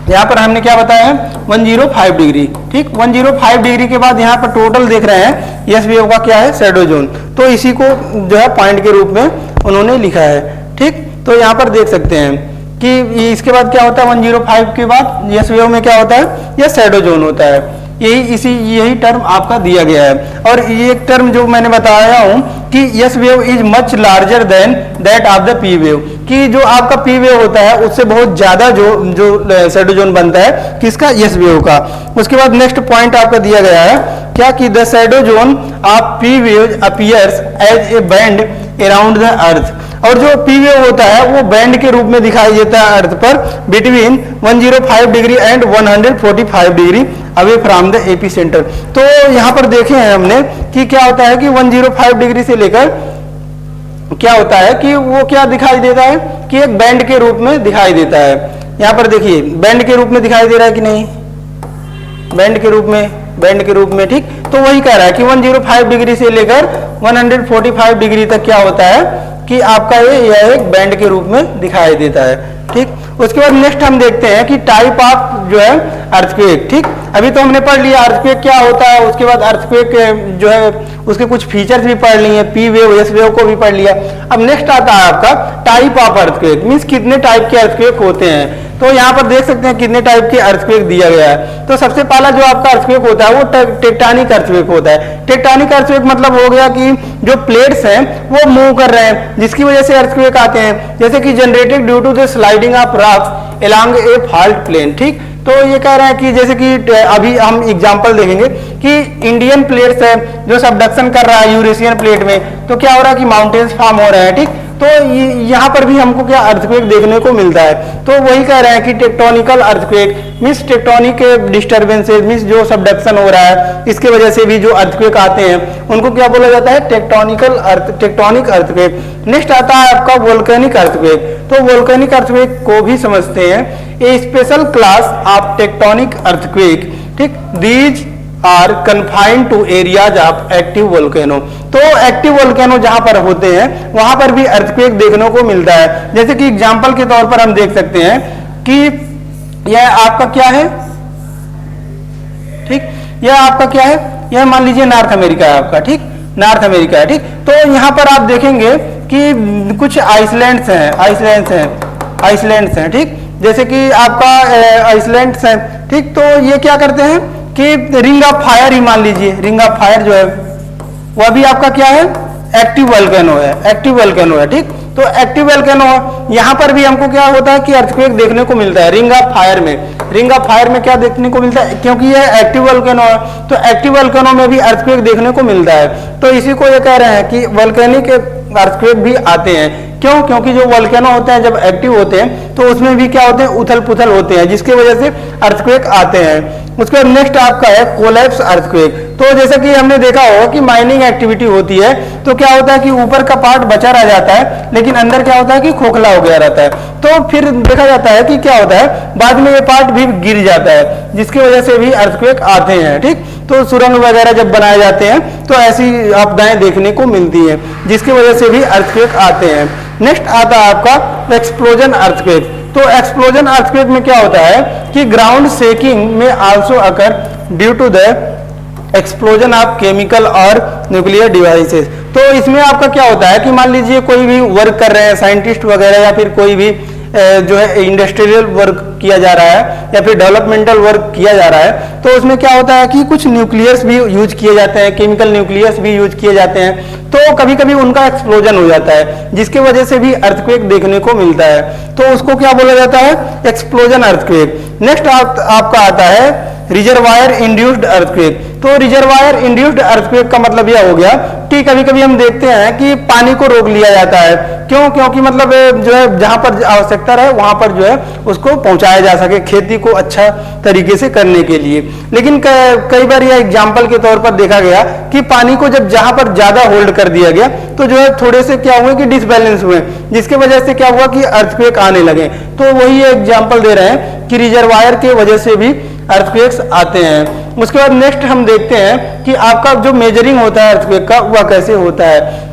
यहाँ पर हमने क्या बताया है 105 डिग्री। ठीक, 105 डिग्री के बाद यहाँ पर टोटल देख रहे हैं यस वेव का क्या है, शैडो जोन, तो इसी को जो है पॉइंट के रूप में उन्होंने लिखा है। ठीक, तो यहाँ पर देख सकते हैं कि इसके बाद क्या होता है 105 के बाद यस वेव में क्या होता है, यह शैडो जोन होता है। यही टर्म आपका दिया गया है, और ये एक टर्म जो मैंने बताया हूं कि yes wave is much larger than that of the P wave, कि जो आपका पी वेव होता है उससे बहुत ज्यादा जो शैडो जोन बनता है किसका, यस वेव का। उसके बाद नेक्स्ट पॉइंट आपका दिया गया है क्या कि the shadow zone of P wave appears as a band around the earth, और जो पी वेव होता है वो बैंड के रूप में दिखाई देता है अर्थ पर between 105 degree and 145 degree away from the AP centre. तो यहाँ पर देखे हैं हमने कि क्या होता है कि 105 डिग्री से लेकर क्या होता है कि वो क्या दिखाई देता है कि एक बैंड के रूप में दिखाई देता है। यहाँ पर देखिए बैंड के रूप में दिखाई दे रहा है कि नहीं, बैंड के रूप में। ठीक, तो वही कह रहा है कि 105 डिग्री से लेकर 145 डिग्री तक क्या होता है कि आपका ये एक बैंड के रूप में दिखाई देता है। ठीक। उसके बाद नेक्स्ट हम देखते हैं कि टाइप ऑफ जो है अर्थक्वेक, ठीक। अभी तो हमने पढ़ लिया अर्थक्वेक क्या होता है, उसके बाद अर्थक्वेक जो है उसके कुछ फीचर्स भी पढ़ लिए, पी वेव एस वेव को भी पढ़ लिया। अब नेक्स्ट आता है आपका टाइप ऑफ अर्थक्वेक, मींस कितने टाइप के अर्थक्वेक होते हैं। तो यहाँ पर देख सकते हैं कितने टाइप के अर्थक्वेक दिया गया है। तो सबसे पहला जो आपका अर्थक्वेक होता है वो टेक्टोनिक अर्थक्वेक होता है। टेक्टोनिक अर्थक्वेक मतलब हो गया कि जो प्लेट्स हैं वो मूव कर रहे हैं, जिसकी वजह से अर्थक्वेक आते हैं, जैसे कि generated due to the sliding of rocks along a fault plane, ठीक। तो ये कह रहे हैं कि जैसे कि अभी हम एग्जांपल देखेंगे कि इंडियन प्लेट्स है जो सबडक्शन कर रहा है यूरेशियन प्लेट में, तो क्या हो रहा है कि माउंटेन्स फॉर्म हो रहे हैं, ठीक। तो यहाँ पर भी हमको क्या अर्थक्वेक देखने को मिलता है। तो वही कह रहे हैं कि tectonical earthquake means tectonic disturbances means जो सबडक्शन हो रहा है इसके वजह से भी जो अर्थक्वेक आते हैं उनको क्या बोला जाता है, टेक्टोनिक अर्थक्वेक। नेक्स्ट आता है आपका वोल्केनिक अर्थक्वेक। तो वोल्केनिक अर्थक्वेक को भी समझते हैं, a special class of tectonic earthquake, ठीक। These are confined to areas of active volcano. तो एक्टिव वोल्केनो जहां पर होते हैं वहां पर भी अर्थक्वेक देखने को मिलता है। जैसे कि एग्जांपल के तौर पर हम देख सकते हैं कि यह आपका क्या है, ठीक। यह आपका क्या है, यह मान लीजिए नॉर्थ अमेरिका है आपका, ठीक, नॉर्थ अमेरिका है, ठीक। तो यहां पर आप देखेंगे कि कुछ आइसलैंड्स हैं, ठीक, जैसे कि आपका आइसलैंड्स हैं, ठीक। तो ये क्या करते हैं कि रिंग ऑफ फायर ही मान लीजिए, रिंग ऑफ फायर जो है वह भी आपका क्या है, एक्टिव वोल्केनो है, ठीक। तो एक्टिव वोल्केनो यहां पर भी हमको क्या होता है कि अर्थक्वेक देखने को मिलता है रिंग ऑफ फायर में क्या देखने को मिलता है, क्योंकि यह एक्टिव वोल्केनो है तो एक्टिव वोल्केनो में भी अर्थक्वेक देखने को मिलता है। तो इसी को ये कह रहे हैं कि वोल्केनिक अर्थक्वेक भी आते हैं। क्यों? क्योंकि जो वोल्केनो होते हैं जब एक्टिव होते हैं तो उसमें भी क्या होते हैं, उथल पुथल होते हैं, जिसकी वजह से अर्थक्वेक आते हैं। उसके बाद नेक्स्ट आपका है कोलैप्स अर्थक्वेक। तो जैसा कि हमने देखा होगा कि माइनिंग एक्टिविटी होती है तो क्या होता है कि ऊपर का पार्ट बचा रह जाता है लेकिन अंदर क्या होता है कि खोखला हो गया रहता है। तो फिर देखा जाता है कि क्या होता है, बाद में ये पार्ट भी गिर जाता है, जिसकी वजह से भी अर्थक्वेक आते हैं, ठीक। तो सुरंग वगैरह जब बनाए जाते हैं तो ऐसी आपदाएं देखने को मिलती हैं, जिसकी वजह से भी अर्थक्वेक आते हैं। नेक्स्ट आता है आपका एक्सप्लोजन अर्थक्वेक। तो एक्सप्लोजन अर्थक्वेक में क्या होता है कि ग्राउंड शेकिंग में also occur due to the explosion of chemical और न्यूक्लियर डिवाइसेस। तो इसमें आपका क्या होता है कि मान लीजिए कोई भी वर्क कर रहे हैं साइंटिस्ट वगैरह या फिर कोई भी जो है इंडस्ट्रियल वर्क किया जा रहा है या फिर डेवलपमेंटल वर्क किया जा रहा है, तो उसमें क्या होता है कि कुछ न्यूक्लियस भी यूज किए जाते हैं, केमिकल न्यूक्लियस भी यूज किए जाते हैं। तो कभी कभी उनका एक्सप्लोजन हो जाता है, जिसके वजह से भी अर्थक्वेक देखने को मिलता है। तो उसको क्या बोला जाता है, एक्सप्लोजन अर्थक्वेक। नेक्स्ट आपका आता है रिजर्वायर इंड्यूस्ड अर्थक्वेक। तो रिजर्वायर इंड्यूस्ड अर्थक्वेक का मतलब यह हो गया कि कभी कभी हम देखते हैं कि पानी को रोक लिया जाता है। क्यों? क्योंकि मतलब जो है जहां पर आवश्यकता रहे वहां पर जो है उसको पहुंचाया जा सके, खेती को अच्छा तरीके से करने के लिए। लेकिन कई बार यह एग्जाम्पल के तौर पर देखा गया कि पानी को जब जहां पर ज्यादा होल्ड कर दिया गया तो जो है थोड़े से क्या हुए कि डिसबैलेंस हुए, जिसके वजह से क्या हुआ कि अर्थक्वेक आने लगे। तो वही एग्जाम्पल दे रहे हैं कि रिजर्वायर के वजह से भी अर्थक्वेक्स आते हैं। उसके बाद नेक्स्ट हम देखते हैं कि आपका जो मेजरिंग होता है अर्थक्वेक का वह कैसे होता है।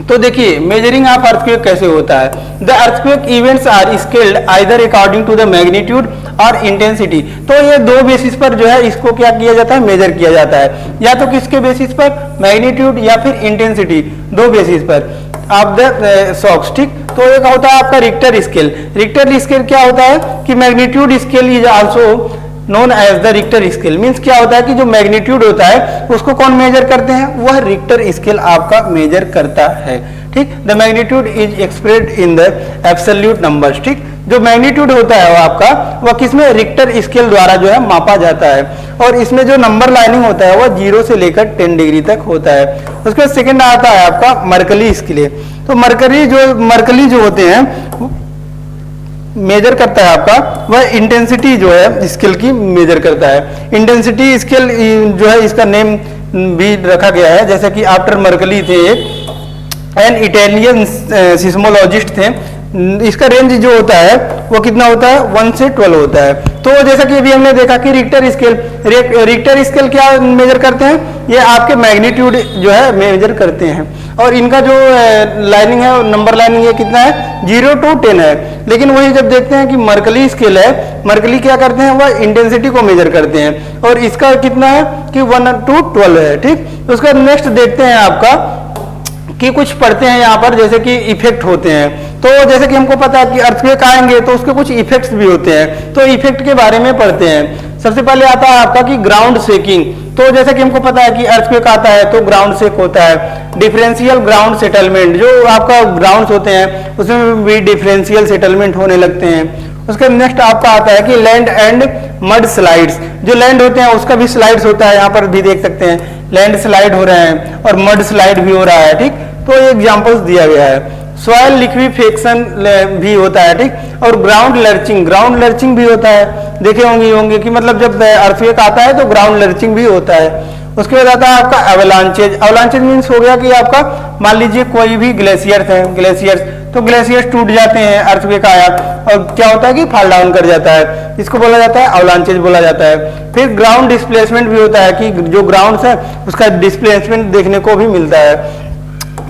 तो देखिए मेजरिंग ऑफ अर्थक्वेक कैसे होता है। The earthquake events are scaled either according to the magnitude और इंटेंसिटी। तो ये दो बेसिस पर जो है इसको क्या किया जाता है, मेजर किया जाता है, या तो किसके बेसिस पर, मैग्नीट्यूड या फिर इंटेंसिटी, दो बेसिस पर ऑफ द शॉक्स, ठीक। तो एक होता है आपका रिक्टर स्केल। रिक्टर स्केल क्या होता है कि magnitude scale is also known as the Richter scale. Means क्या होता है कि जो मैग्नीट्यूड होता है उसको कौन मेजर करते हैं, वह रिक्टर स्केल आपका मेजर करता है, ठीक। The magnitude is expressed in the absolute numbers, ठीक। जो मैग्नीट्यूड होता है वो आपका वह किसमें, रिक्टर स्केल द्वारा जो है मापा जाता है, और इसमें जो नंबर लाइनिंग होता है वह 0 से लेकर 10 डिग्री तक होता है। उसके बाद सेकेंड आता है आपका मर्कली स्केल। तो मर्कली जो होते हैं मेजर करता है आपका, वह इंटेंसिटी जो है स्केल की मेजर करता है। इंटेंसिटी स्केल जो है इसका नेम भी रखा गया है, जैसे कि आफ्टर मर्कली थे एन इटालियन सिस्मोलॉजिस्ट थे। इसका रेंज जो होता है वो कितना होता है, 1 से 12 होता है। तो जैसा कि अभी हमने देखा कि रिक्टर स्केल क्या मेजर करते हैं, ये आपके मैग्नीट्यूड जो है मेजर करते हैं। और इनका जो लाइनिंग है नंबर लाइनिंग ये कितना है 0 to 10 है। लेकिन वही जब देखते हैं कि मर्कली स्केल है, मर्कली क्या करते हैं वह इंटेंसिटी को मेजर करते हैं और इसका कितना है कि 1 to 12 है। ठीक, तो उसका नेक्स्ट देखते हैं आपका कि कुछ पढ़ते हैं यहाँ पर जैसे कि इफेक्ट होते हैं। तो जैसे कि हमको पता है कि अर्थक्वेक आएंगे तो उसके कुछ इफेक्ट्स भी होते हैं, तो इफेक्ट के बारे में पढ़ते हैं। सबसे पहले आता है आपका कि ग्राउंड शेकिंग। तो जैसे कि हमको पता है कि अर्थक्वेक आता है तो ग्राउंड शेक होता है। डिफरेंशियल ग्राउंड सेटलमेंट, जो आपका ग्राउंड्स होते हैं उसमें भी डिफरेंशियल सेटलमेंट होने लगते हैं। उसके नेक्स्ट आपका आता है कि लैंड एंड मड स्लाइड्स। जो लैंड होते हैं उसका भी स्लाइड्स होता है, यहाँ पर भी देख सकते हैं लैंड स्लाइड हो रहे हैं और मड स्लाइड भी हो रहा है। ठीक, तो ये एग्जांपल्स दिया गया है। सॉइल लिक्विफिकेशन भी होता है। ठीक, और ग्राउंड लर्चिंग, ग्राउंड लर्चिंग भी होता है। देखे होंगे कि मतलब जब अर्थक्वेक आता है तो ग्राउंड लर्चिंग भी होता है। उसके बाद आता है आपका एवलांचेज। एवलांचेज मीन्स हो गया कि आपका मान लीजिए कोई भी ग्लेशियर्स है, ग्लेशियर्स तो ग्लेशियर्स टूट जाते हैं, अर्थक्वेक आया और क्या होता है कि फॉल डाउन कर जाता है, इसको बोला जाता है एवलांचेज बोला जाता है। फिर ग्राउंड डिस्प्लेसमेंट भी होता है कि जो ग्राउंड है उसका डिस्प्लेसमेंट देखने को भी मिलता है।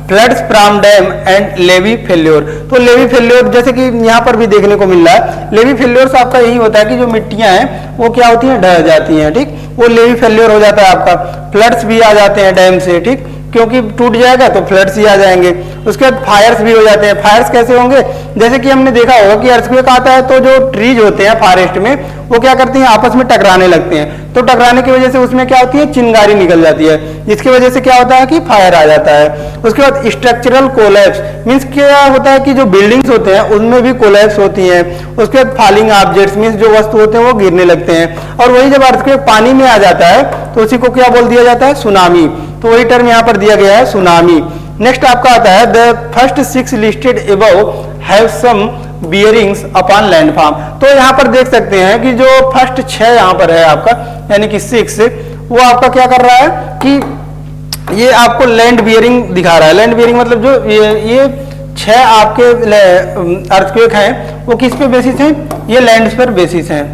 Floods from dam and levee failure. तो लेवी फेल्योर जैसे कि यहाँ पर भी देखने को मिल रहा है। लेवी फेल्योर से आपका यही होता है कि जो मिट्टियां हैं वो क्या होती हैं ढह जाती हैं। ठीक, वो लेवी फेल्योर हो जाता है आपका। फ्लड्स भी आ जाते हैं डैम से। ठीक, क्योंकि टूट जाएगा तो फ्लड्स ही आ जाएंगे। उसके बाद फायर्स भी हो जाते हैं। फायर्स कैसे होंगे, जैसे कि हमने देखा होगा कि अर्थक्वेक आता है तो जो ट्रीज होते हैं फॉरेस्ट में वो क्या करते हैं आपस में टकराने लगते हैं। तो टकराने की वजह से उसमें क्या होती है चिंगारी निकल जाती है, जिसकी वजह से क्या होता है कि फायर आ जाता है। उसके बाद स्ट्रक्चरल कोलैप्स मीन्स क्या होता है कि जो बिल्डिंग्स होते हैं उनमें भी कोलैप्स होती हैं। उसके बाद फॉलिंग ऑब्जेक्ट्स मीन्स जो वस्तु होते हैं वो गिरने लगते हैं। और वही जब अर्थक्वेक पानी में आ जाता है तो उसी को क्या बोल दिया जाता है सुनामी। तो वही टर्म यहाँ पर दिया गया है सुनामी। नेक्स्ट आपका आता है the first 6 listed above have some bearings upon landform. तो यहाँ पर देख सकते हैं कि जो फर्स्ट 6 यहाँ पर है आपका यानी कि 6 वो आपका क्या कर रहा है कि ये आपको लैंड बियरिंग दिखा रहा है। लैंड बियरिंग मतलब जो ये 6 आपके अर्थक्वेक हैं वो किस पे बेसिस हैं, ये लैंड्स पर बेसिस हैं,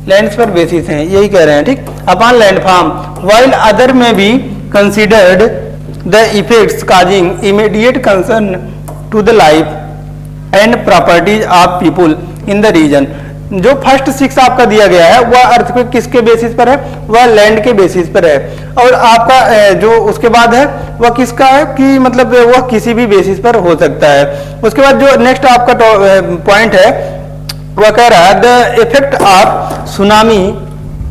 लैंड्स पर बेसिस हैं, यही कह रहे हैं। ठीक, upon landform while other may be considered the effects causing immediate concern to the life and properties of people in the region. जो फर्स्ट 6 आपका दिया गया है वह अर्थक्वेक किसके बेसिस पर है, वह लैंड के बेसिस पर है। और आपका जो उसके बाद है वह किसका है कि मतलब वह किसी भी बेसिस पर हो सकता है। उसके बाद जो नेक्स्ट आपका पॉइंट है वह कह रहा है the effect of tsunami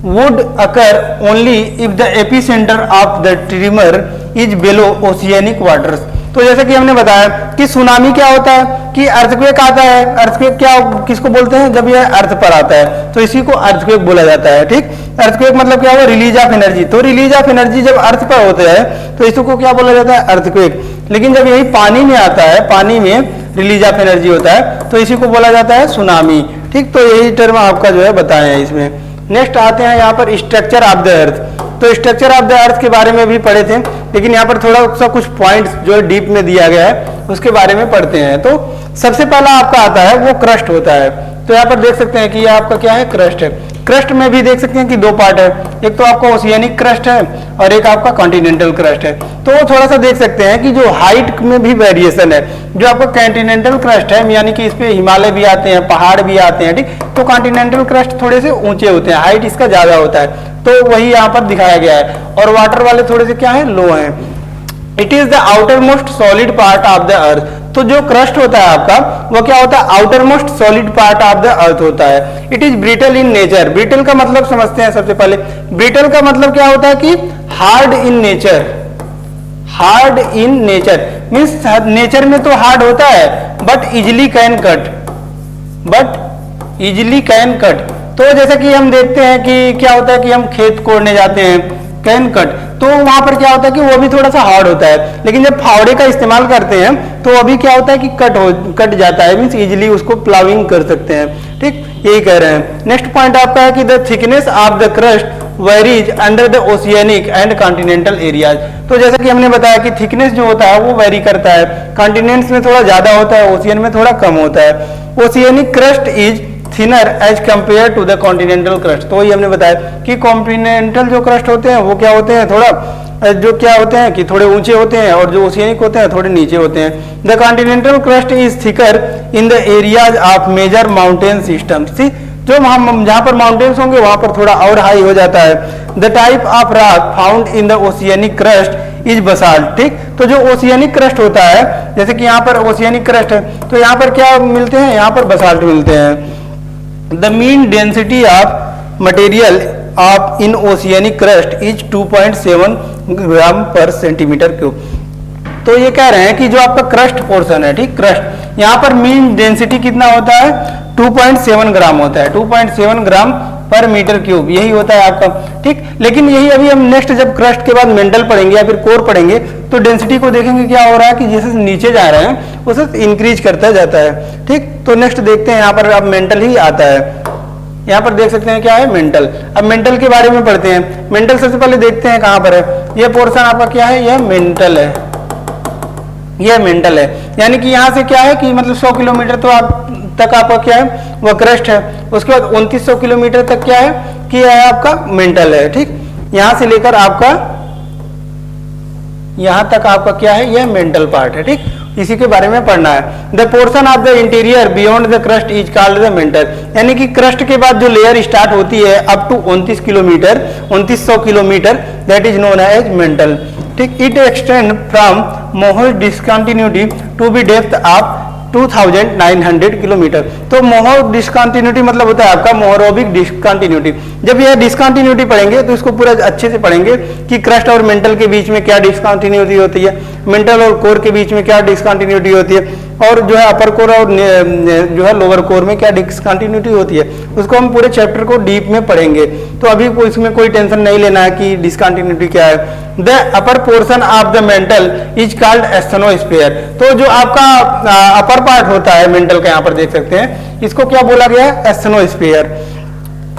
would occur only if the epicenter of the tremor is below oceanic waters। तो जैसे कि हमने बताया कि सुनामी क्या होता है कि अर्थक्वेक आता है। अर्थक्वेक क्या किसको बोलते हैं, जब यह अर्थ पर आता है तो इसी को अर्थक्वेक बोला जाता है। ठीक, अर्थक्वेक मतलब क्या हुआ रिलीज ऑफ एनर्जी। तो रिलीज ऑफ एनर्जी जब अर्थ पर होता है तो इसको क्या बोला जाता है अर्थक्वेक। लेकिन जब यही पानी में आता है, पानी में रिलीज ऑफ एनर्जी होता है तो इसी को बोला जाता है सुनामी। ठीक, तो यही टर्म आपका जो है बताए हैं इसमें। नेक्स्ट आते हैं यहाँ पर स्ट्रक्चर ऑफ द अर्थ। तो स्ट्रक्चर ऑफ द अर्थ के बारे में भी पढ़े थे, लेकिन यहाँ पर थोड़ा सा कुछ पॉइंट्स जो डीप में दिया गया है उसके बारे में पढ़ते हैं। तो सबसे पहला आपका आता है वो क्रस्ट होता है। तो यहाँ पर देख सकते हैं कि ये आपका क्या है क्रस्ट है। क्रस्ट में भी देख सकते हैं कि 2 पार्ट है, एक तो आपका ओशियनिक क्रस्ट है और एक आपका कॉन्टिनेंटल क्रस्ट है। तो थोड़ा सा देख सकते हैं कि जो हाइट में भी वेरिएशन है। जो आपका कॉन्टिनेंटल क्रस्ट है यानी कि इस पे हिमालय भी आते हैं, पहाड़ भी आते हैं। ठीक, तो कॉन्टिनेंटल क्रस्ट थोड़े से ऊंचे होते हैं, हाइट इसका ज्यादा होता है, तो वही यहाँ पर दिखाया गया है। और वाटर वाले थोड़े से क्या है लो है। It is the outer most solid part of the earth. तो जो क्रस्ट होता है आपका वो क्या होता है outer most solid part of the अर्थ होता है। It is brittle in nature. Brittle का मतलब समझते हैं सबसे पहले। ब्रिटल का मतलब क्या होता है कि hard in nature. Hard in nature means nature में तो हार्ड होता है but easily can cut, but easily can cut. तो जैसे कि हम देखते हैं कि क्या होता है कि हम खेत कोड़ने जाते हैं कैन कट, तो वहां पर क्या होता है कि वो भी थोड़ा सा हार्ड होता है। लेकिन जब फावड़े का इस्तेमाल करते हैं तो अभी क्या होता है कि कट जाता है, मीन्स इजिली उसको प्लाविंग कर सकते हैं। ठीक, यही कह रहे हैं। नेक्स्ट पॉइंट आपका है कि the thickness of the crust varies under the oceanic and continental areas. तो जैसा कि हमने बताया कि थिकनेस जो होता है वो वेरी करता है, कॉन्टिनेंट्स में थोड़ा ज्यादा होता है, ओशियन में थोड़ा कम होता है। Oceanic crust is thinner as compare to the continental crust. तो वही हमने बताया कि कॉन्टिनेंटल जो क्रस्ट होते हैं वो क्या होते हैं, थोड़ा जो क्या होते हैं कि थोड़े ऊंचे होते हैं, और जो ओशियनिक होते हैं थोड़े नीचे होते हैं। The continental crust is thicker in the areas of major mountain systems. जो हम जहाँ पर माउंटेन्स होंगे वहां पर थोड़ा और हाई हो जाता है। The type of rock found in the oceanic crust is basalt. ठीक, तो जो ओशियनिक क्रस्ट होता है, जैसे कि यहाँ पर ओशियनिक क्रस्ट है, तो यहाँ पर क्या मिलते हैं, यहाँ पर बसाल्ट मिलते हैं। The mean density of material of in oceanic crust is 2.7 ग्राम पर सेंटीमीटर क्यूब। तो ये कह रहे हैं कि जो आपका क्रस्ट पोर्शन है, ठीक, क्रस्ट, यहाँ पर मीन डेंसिटी कितना होता है, 2.7 ग्राम होता है, 2.7 ग्राम पर मीटर क्यूब, यही होता है आपका। ठीक, लेकिन यही अभी हम नेक्स्ट जब क्रस्ट के बाद मेंटल पढ़ेंगे या फिर कोर पढ़ेंगे तो डेंसिटी को देखेंगे क्या हो रहा है कि जैसे नीचे जा रहे हैं उसे इंक्रीज करता जाता है। ठीक, तो नेक्स्ट देखते हैं, यहाँ पर अब मेंटल ही आता है। यहाँ पर देख सकते हैं क्या है, मेंटल। अब मेंटल के बारे में पढ़ते हैं। मेंटल सबसे पहले देखते हैं कहाँ पर है, यह पोर्शन आपका क्या है, यह मेंटल है, यह मेंटल है। यानी कि यहाँ से क्या है कि मतलब 100 किलोमीटर तो आप तक आपका क्या है, वह क्रस्ट है। उसके बाद 2900 किलोमीटर तक क्या है कि यह आपका मेंटल है। ठीक, यहां से लेकर आपका यहां तक आपका क्या है, यह मेंटल पार्ट है। ठीक, इसी के बारे में पढ़ना है। The portion of the interior beyond the crust is called the mental. यानी कि क्रस्ट के बाद जो लेयर स्टार्ट होती है up to 29 kilometre, 2900 kilometre, that is known as mantle. ठीक, it extend from Moho discontinuity to be depth of 2900 kilometre. तो मोहर डिसकंटिन्यूटी मतलब होता है आपका मोहरोबिक डिसकंटिन्यूटी। जब यह डिसकंटिन्यूटी पढ़ेंगे तो इसको पूरा अच्छे से पढ़ेंगे कि क्रस्ट और मेंटल के बीच में क्या डिसकंटिन्यूटी होती है, मेंटल और कोर के बीच में क्या डिसकंटिन्यूटी होती है, और जो है अपर कोर और जो है लोअर कोर में क्या डिसकंटिन्यूटी होती है, उसको हम पूरे चैप्टर को डीप में पढ़ेंगे। तो अभी इसमें कोई टेंशन नहीं लेना है कि डिसकंटिन्यूटी क्या है। The upper portion of the mental is called asthenosphere. तो जो आपका अपर पार्ट होता है मेंटल का, यहाँ पर देख सकते हैं, इसको क्या बोला गया है, asthenosphere.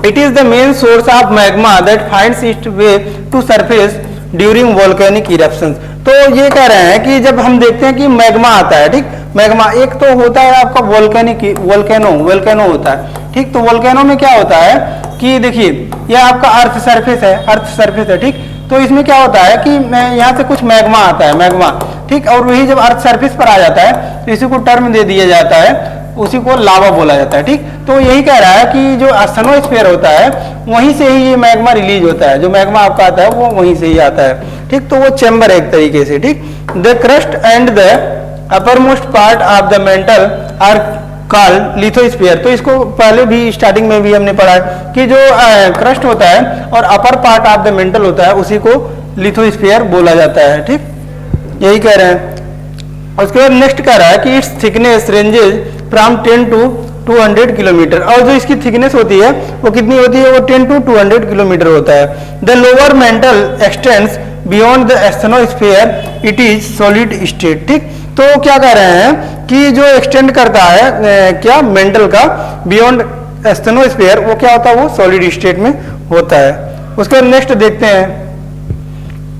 It is the main source of magma that finds its way to surface during volcanic eruptions. तो ये कह रहे हैं कि जब हम देखते हैं कि मैग्मा आता है, ठीक, मैग्मा एक तो होता है आपका वोल्केनो होता है। ठीक, तो वोल्केनो में क्या होता है कि देखिए यह आपका अर्थ सरफेस है। ठीक, तो इसमें क्या होता है कि यहाँ से कुछ मैग्मा आता है, मैग्मा। ठीक, और वही जब अर्थ सरफेस पर आ जाता है तो इसी को टर्म दे दिया जाता है, उसी को लावा बोला जाता है। ठीक, तो यही कह रहा है कि जो एस्थेनोस्फीयर होता है वहीं से ही ये मैग्मा रिलीज होता है, जो मैग्मा आपका आता है वो वहीं से ही आता है। ठीक, तो वो चैम्बर है एक तरीके से। ठीक, the crust and the uppermost part of the mantle are called lithosphere. तो इसको पहले भी स्टार्टिंग में भी हमने पढ़ा है कि जो क्रस्ट होता है और upper part of the mental होता है उसी को लिथोस्फीयर बोला जाता है। ठीक, यही कह रहे हैं। उसके बाद नेक्स्ट कह रहा है कि it's thickness ranges from 10 to 200 kilometre. और जो इसकी थिकनेस होती है वो कितनी होती है, वो 10 to 200 किलोमीटर होता है। The lower mental x tends beyond the asthenosphere, it is solid state. ठीक, तो क्या कह रहे हैं कि जो एक्सटेंड करता है क्या मेंटल का बियॉन्ड एस्थेनोस्फीयर, वो क्या होता है, वो सॉलिड स्टेट में होता है। उसके बाद नेक्स्ट देखते हैं,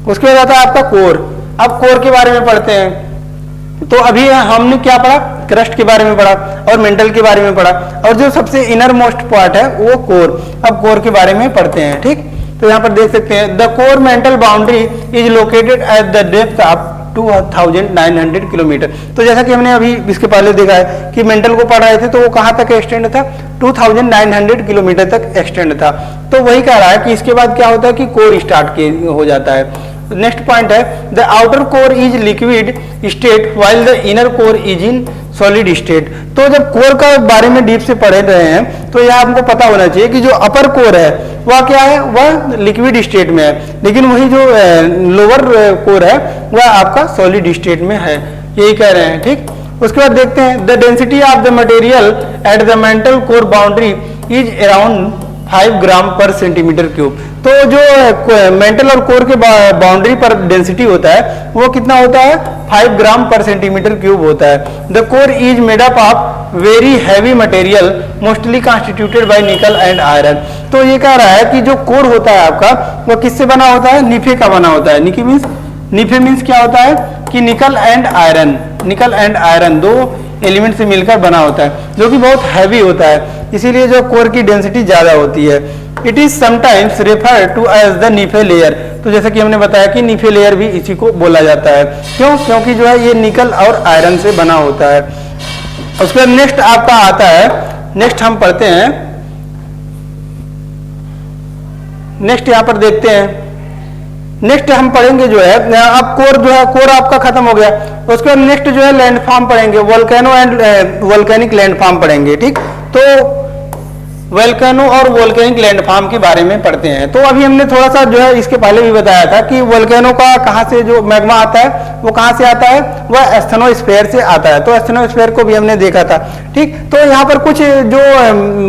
उसके बाद आता है आपका कोर। अब कोर के बारे में पढ़ते हैं। तो अभी हमने क्या पढ़ा, क्रस्ट के बारे में पढ़ा और मेंटल के बारे में पढ़ा, और जो सबसे इनर मोस्ट पार्ट है वो कोर। अब कोर के बारे में पढ़ते हैं। ठीक, तो यहाँ पर देख सकते हैं the core mantle boundary is located at the depth of 2900 kilometre. तो जैसा कि हमने अभी इसके पहले देखा है कि मेंटल को पढ़ रहे थे तो वो कहाँ तक एक्सटेंड था, 2900 किलोमीटर तक एक्सटेंड था। तो वही कह रहा है कि इसके बाद क्या होता है कि कोर स्टार्ट हो जाता है। नेक्स्ट पॉइंट है the outer core is liquid state while the inner core is in solid state. तो जब कोर का बारे में डीप से पढ़ रहे हैं तो यह आपको पता होना चाहिए कि जो अपर कोर है वह क्या है, वह लिक्विड स्टेट में है, लेकिन वही जो लोअर कोर है वह आपका सॉलिड स्टेट में है, यही कह रहे हैं। ठीक, उसके बाद देखते हैं the density of the material at the mantle core boundary is around 5 ग्राम पर सेंटीमीटर क्यूब। तो जो मेंटल और कोर के बाउंड्री पर डेंसिटी होता है वो कितना होता है, 5 ग्राम पर सेंटीमीटर क्यूब होता है। The core is made up of very heavy material mostly constituted by निकल एंड आयरन। तो ये कह रहा है कि जो कोर होता है आपका वो किससे बना होता है, निफे का बना होता है। निफे मीन्स क्या होता है कि निकल एंड आयरन, दो एलिमेंट से मिलकर बना होता है, जो कि बहुत हैवी होता है। इसीलिए जो कोर की डेंसिटी ज्यादा होती है। It is sometimes refer to as the NiFe layer, तो जैसे कि हमने बताया कि नीफे लेयर भी इसी को बोला जाता है। क्यों? क्योंकि जो है ये निकल और आयरन से बना होता है। उसके बाद नेक्स्ट आपका आता है, नेक्स्ट हम पढ़ते हैं, नेक्स्ट यहां पर देखते हैं। नेक्स्ट हम पढ़ेंगे जो है, अब कोर जो है, कोर आपका खत्म हो गया। उसके बाद नेक्स्ट जो है लैंडफॉर्म पढ़ेंगे, वोल्केनो एंड वोल्केनिक लैंडफॉर्म पढ़ेंगे। ठीक, तो वोल्केनो और वोल्केनिक लैंडफॉर्म के बारे में पढ़ते हैं। तो अभी हमने थोड़ा सा जो है इसके पहले भी बताया था कि वोल्केनो का कहाँ से जो मैग्मा आता है वो कहाँ से आता है, वह एस्थेनोस्फीयर से आता है। तो एस्थेनोस्फीयर को भी हमने देखा था। ठीक, तो यहाँ पर कुछ जो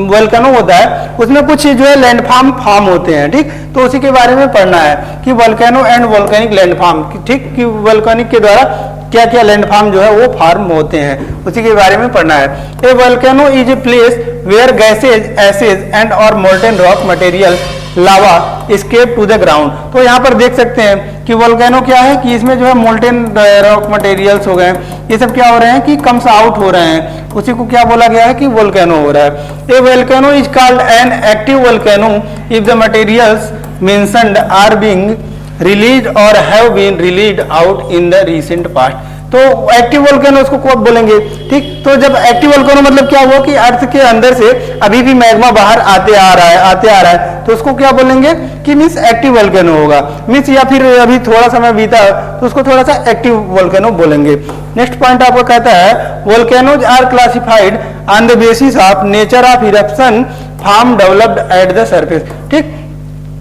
वोल्केनो होता है उसमें कुछ जो है लैंडफॉर्म फॉर्म होते हैं। ठीक, तो उसी के बारे में पढ़ना है कि वोल्केनो एंड वोल्केनिक लैंडफॉर्म, ठीक, कि वोल्केनिक के द्वारा क्या क्या लैंडफॉर्म जो है वो फॉर्म होते हैं, उसी के बारे में पढ़ना है। A volcano is a place where gases, acid and और molten rock material lava escape to the ground. तो यहाँ पर देख सकते हैं कि वोल्केनो क्या है कि इसमें जो है मोल्टेन रॉक मटेरियल्स हो गए, ये सब क्या हो रहे हैं कि कम्स आउट हो रहे हैं, उसी को क्या बोला गया है कि वोल्केनो हो रहा है। A volcano is called an active volcano if the materials mentioned are being release और have been release out in the recent past. तो एक्टिव वोल्केनो उसको कब बोलेंगे? ठीक, तो जब एक्टिव वोल्केनो मतलब क्या हुआ कि अर्थ के अंदर से अभी भी मैग्मा बाहर आते आ रहा है, तो उसको क्या बोलेंगे कि मीन्स एक्टिव वोल्केनो होगा। मीन्स या फिर अभी थोड़ा समय बीता तो उसको थोड़ा सा एक्टिव वोल्केनो बोलेंगे। नेक्स्ट पॉइंट आपको कहता है volcanoes are classified on the basis of nature of eruption form developed at the surface. ठीक,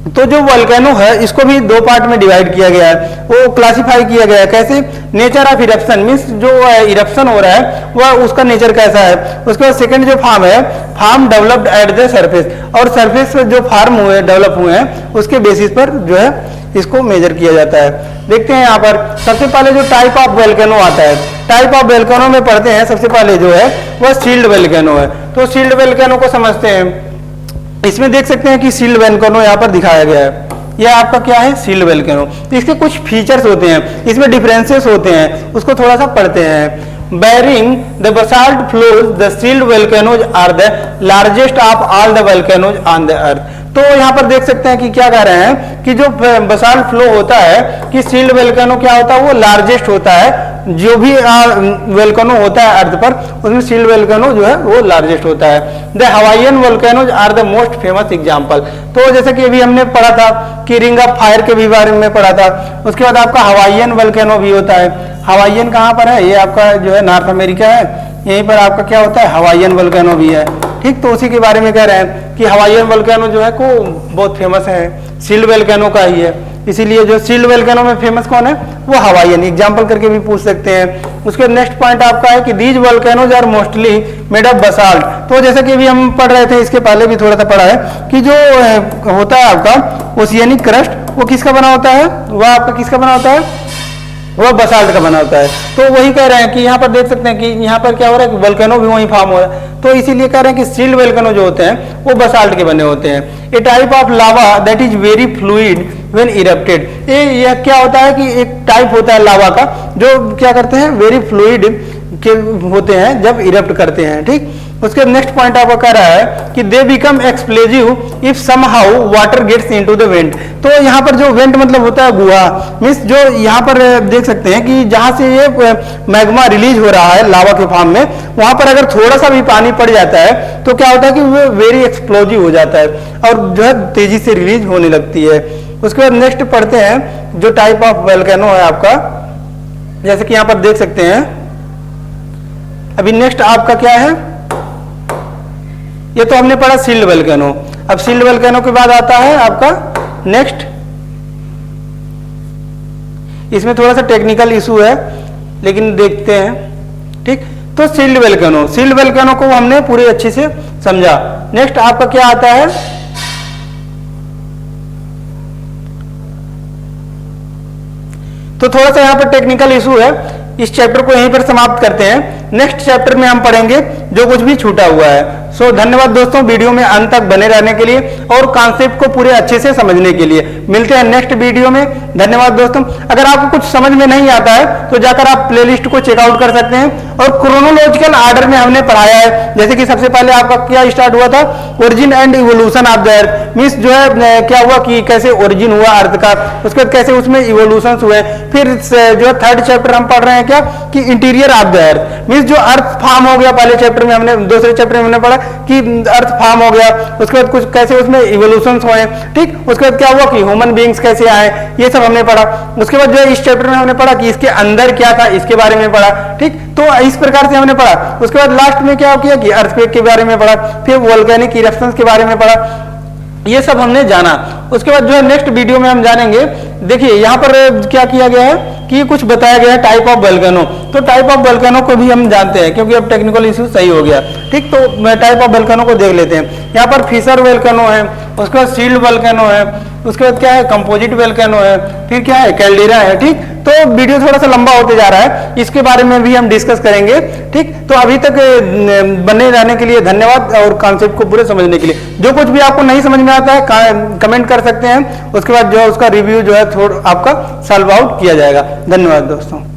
तो जो वोल्केनो है इसको भी दो पार्ट में डिवाइड किया गया है, वो क्लासिफाई किया गया है। कैसे? नेचर ऑफ इरप्शन, मीन्स जो इरप्शन हो रहा है वह उसका नेचर कैसा है। उसके बाद सेकंड जो फॉर्म है, form developed at the surface, और सरफेस पे जो फॉर्म हुए, डेवलप हुए हैं उसके बेसिस पर जो है इसको मेजर किया जाता है। देखते हैं यहाँ पर सबसे पहले जो टाइप ऑफ वोल्केनो आता है, टाइप ऑफ वोल्केनो में पढ़ते हैं। सबसे पहले जो है वह सील्ड वोल्केनो है। तो सील्ड वोल्केनो को समझते हैं। इसमें देख सकते हैं कि सील्ड वोल्केनो यहाँ पर दिखाया गया है, यह आपका क्या है सील्ड वोल्केनो। तो इसके कुछ फीचर्स होते हैं, इसमें डिफरेंसेस होते हैं, उसको थोड़ा सा पढ़ते हैं। Barring the basalt flows the shield volcanoes are the largest of all the volcanoes on the earth. तो यहाँ पर देख सकते हैं कि क्या कह रहे हैं कि जो बसाल्ट फ्लो होता है कि सील्ड वोल्केनो क्या होता है, वो लार्जेस्ट होता है। जो भी वोल्केनो होता है अर्थ पर उसमें सील्ड वोल्केनो जो है वो लार्जेस्ट होता है। The Hawaiian volcanoes are the most famous example. तो जैसे कि अभी हमने पढ़ा था कि रिंग ऑफ फायर के भी बारे में पढ़ा था। उसके बाद आपका हवाईयन वोल्केनो भी होता है। हवाईयन कहाँ पर है? ये आपका जो है नॉर्थ अमेरिका है, यहीं पर आपका क्या होता है हवाईयन वोल्केनो भी है। ठीक, तो उसी के बारे में कह रहे हैं कि हवाईयन वोल्केनो जो है को बहुत फेमस है, सील्ड वोल्केनो का ही है। इसीलिए जो सील्ड वोल्केनो में फेमस कौन है, वो हवाईयन, एग्जांपल करके भी पूछ सकते हैं। उसके नेक्स्ट पॉइंट आपका है कि these volcanoes are mostly made of basalt. तो जैसे कि अभी हम पढ़ रहे थे, इसके पहले भी थोड़ा सा पढ़ा है कि जो होता है आपका ओशियनिक क्रस्ट, वो किसका बना होता है, वह आपका किसका बना होता है, वह बसाल्ट का बना होता है। तो वही कह रहे हैं कि यहाँ पर देख सकते हैं कि यहाँ पर क्या हो रहा है कि वोल्केनो भी वही फॉर्म हो रहा है। तो इसीलिए कह रहे हैं कि सील्ड वोल्केनो जो होते हैं वो बसाल्ट के बने होते हैं। A type of lava that is very fluid when erupted. यह क्या होता है कि एक टाइप होता है लावा का जो क्या करते हैं वेरी फ्लूइड के होते हैं जब इरप्ट करते हैं। ठीक, उसके नेक्स्ट पॉइंट आपको कह रहा है कि they become explosive if somehow water gets into the vent. तो यहाँ पर जो वेंट मतलब होता है गुहा, मीन्स जो यहाँ पर देख सकते हैं कि जहां से ये मैग्मा रिलीज हो रहा है लावा के फॉर्म में, वहां पर अगर थोड़ा सा भी पानी पड़ जाता है तो क्या होता है कि वो वेरी एक्सप्लोजिव हो जाता है और जो है तेजी से रिलीज होने लगती है। उसके बाद नेक्स्ट पढ़ते हैं जो टाइप ऑफ वोल्केनो है आपका, जैसे कि यहाँ पर देख सकते हैं। अभी नेक्स्ट आपका क्या है, ये तो हमने पढ़ा सील्ड वोल्केनो। अब सील्ड वोल्केनो के बाद आता है आपका नेक्स्ट, इसमें थोड़ा सा टेक्निकल इशू है लेकिन देखते हैं। ठीक, तो सील्ड वोल्केनो, सील्ड वोल्केनो को हमने पूरे अच्छे से समझा। नेक्स्ट आपका क्या आता है, तो थोड़ा सा यहाँ पर टेक्निकल इशू है, इस चैप्टर को यहीं पर समाप्त करते हैं। नेक्स्ट चैप्टर में हम पढ़ेंगे जो कुछ भी छूटा हुआ है। सो धन्यवाद दोस्तों, वीडियो में अंत तक बने रहने के लिए और कॉन्सेप्ट को पूरे अच्छे से समझने के लिए। मिलते हैं नेक्स्ट वीडियो में। धन्यवाद दोस्तों। अगर आपको कुछ समझ में नहीं आता है तो जाकर आप प्लेलिस्ट को चेकआउट कर सकते हैं और क्रोनोलॉजिकल आर्डर में हमने पढ़ाया है। जैसे कि सबसे पहले आपका क्या स्टार्ट हुआ था, origin and evolution of the earth, means जो है क्या हुआ कि कैसे ओरिजिन हुआ अर्थ का, उसके बाद कैसे उसमें इवोल्यूशन हुए। फिर जो है थर्ड चैप्टर हम पढ़ रहे हैं क्या कि interior of the earth, means जो अर्थ फॉर्म हो गया। पहले चैप्टर में हमने, दूसरे चैप्टर में हमने पढ़ा कि अर्थ फॉर्म हो गया, उसके बाद कुछ कैसे उसमें इवोल्यूशन हुए, ठीक। उसके बाद क्या हुआ कि ह्यूमन बीइंग्स कैसे आए, ये सब हमने पढ़ा। उसके बाद जो है इस चैप्टर में हमने पढ़ा कि इसके अंदर क्या था, इसके बारे में पढ़ा, ठीक। तो इस प्रकार से हमने पढ़ा। उसके बाद लास्ट में क्या किया कि अर्थक्वेक के बारे में पढ़ा, फिर वोल्केनिक इरप्शंस के बारे में पढ़ा, ये सब हमने जाना। उसके बाद जो है नेक्स्ट वीडियो में हम जानेंगे, देखिए यहाँ पर क्या किया गया है कि कुछ बताया गया है टाइप ऑफ वोल्केनो। तो टाइप ऑफ वोल्केनो को भी हम जानते हैं क्योंकि अब टेक्निकल इश्यू सही हो गया, ठीक। तो टाइप ऑफ वोल्केनो को देख लेते हैं। यहाँ पर फिशर वोल्केनो है, उसके बाद सील्ड वोल्केनो है, उसके बाद क्या है कंपोजिट वोल्केनो है, फिर क्या है कैल्डेरा है, ठीक। तो वीडियो थोड़ा सा लंबा होते जा रहा है, इसके बारे में भी हम डिस्कस करेंगे, ठीक। तो अभी तक बने रहने के लिए धन्यवाद और कॉन्सेप्ट को पूरे समझने के लिए। जो कुछ भी आपको नहीं समझ में आता है कमेंट कर सकते हैं, उसके बाद जो उसका रिव्यू जो है थोड़ा आपका सॉल्व आउट किया जाएगा। धन्यवाद दोस्तों।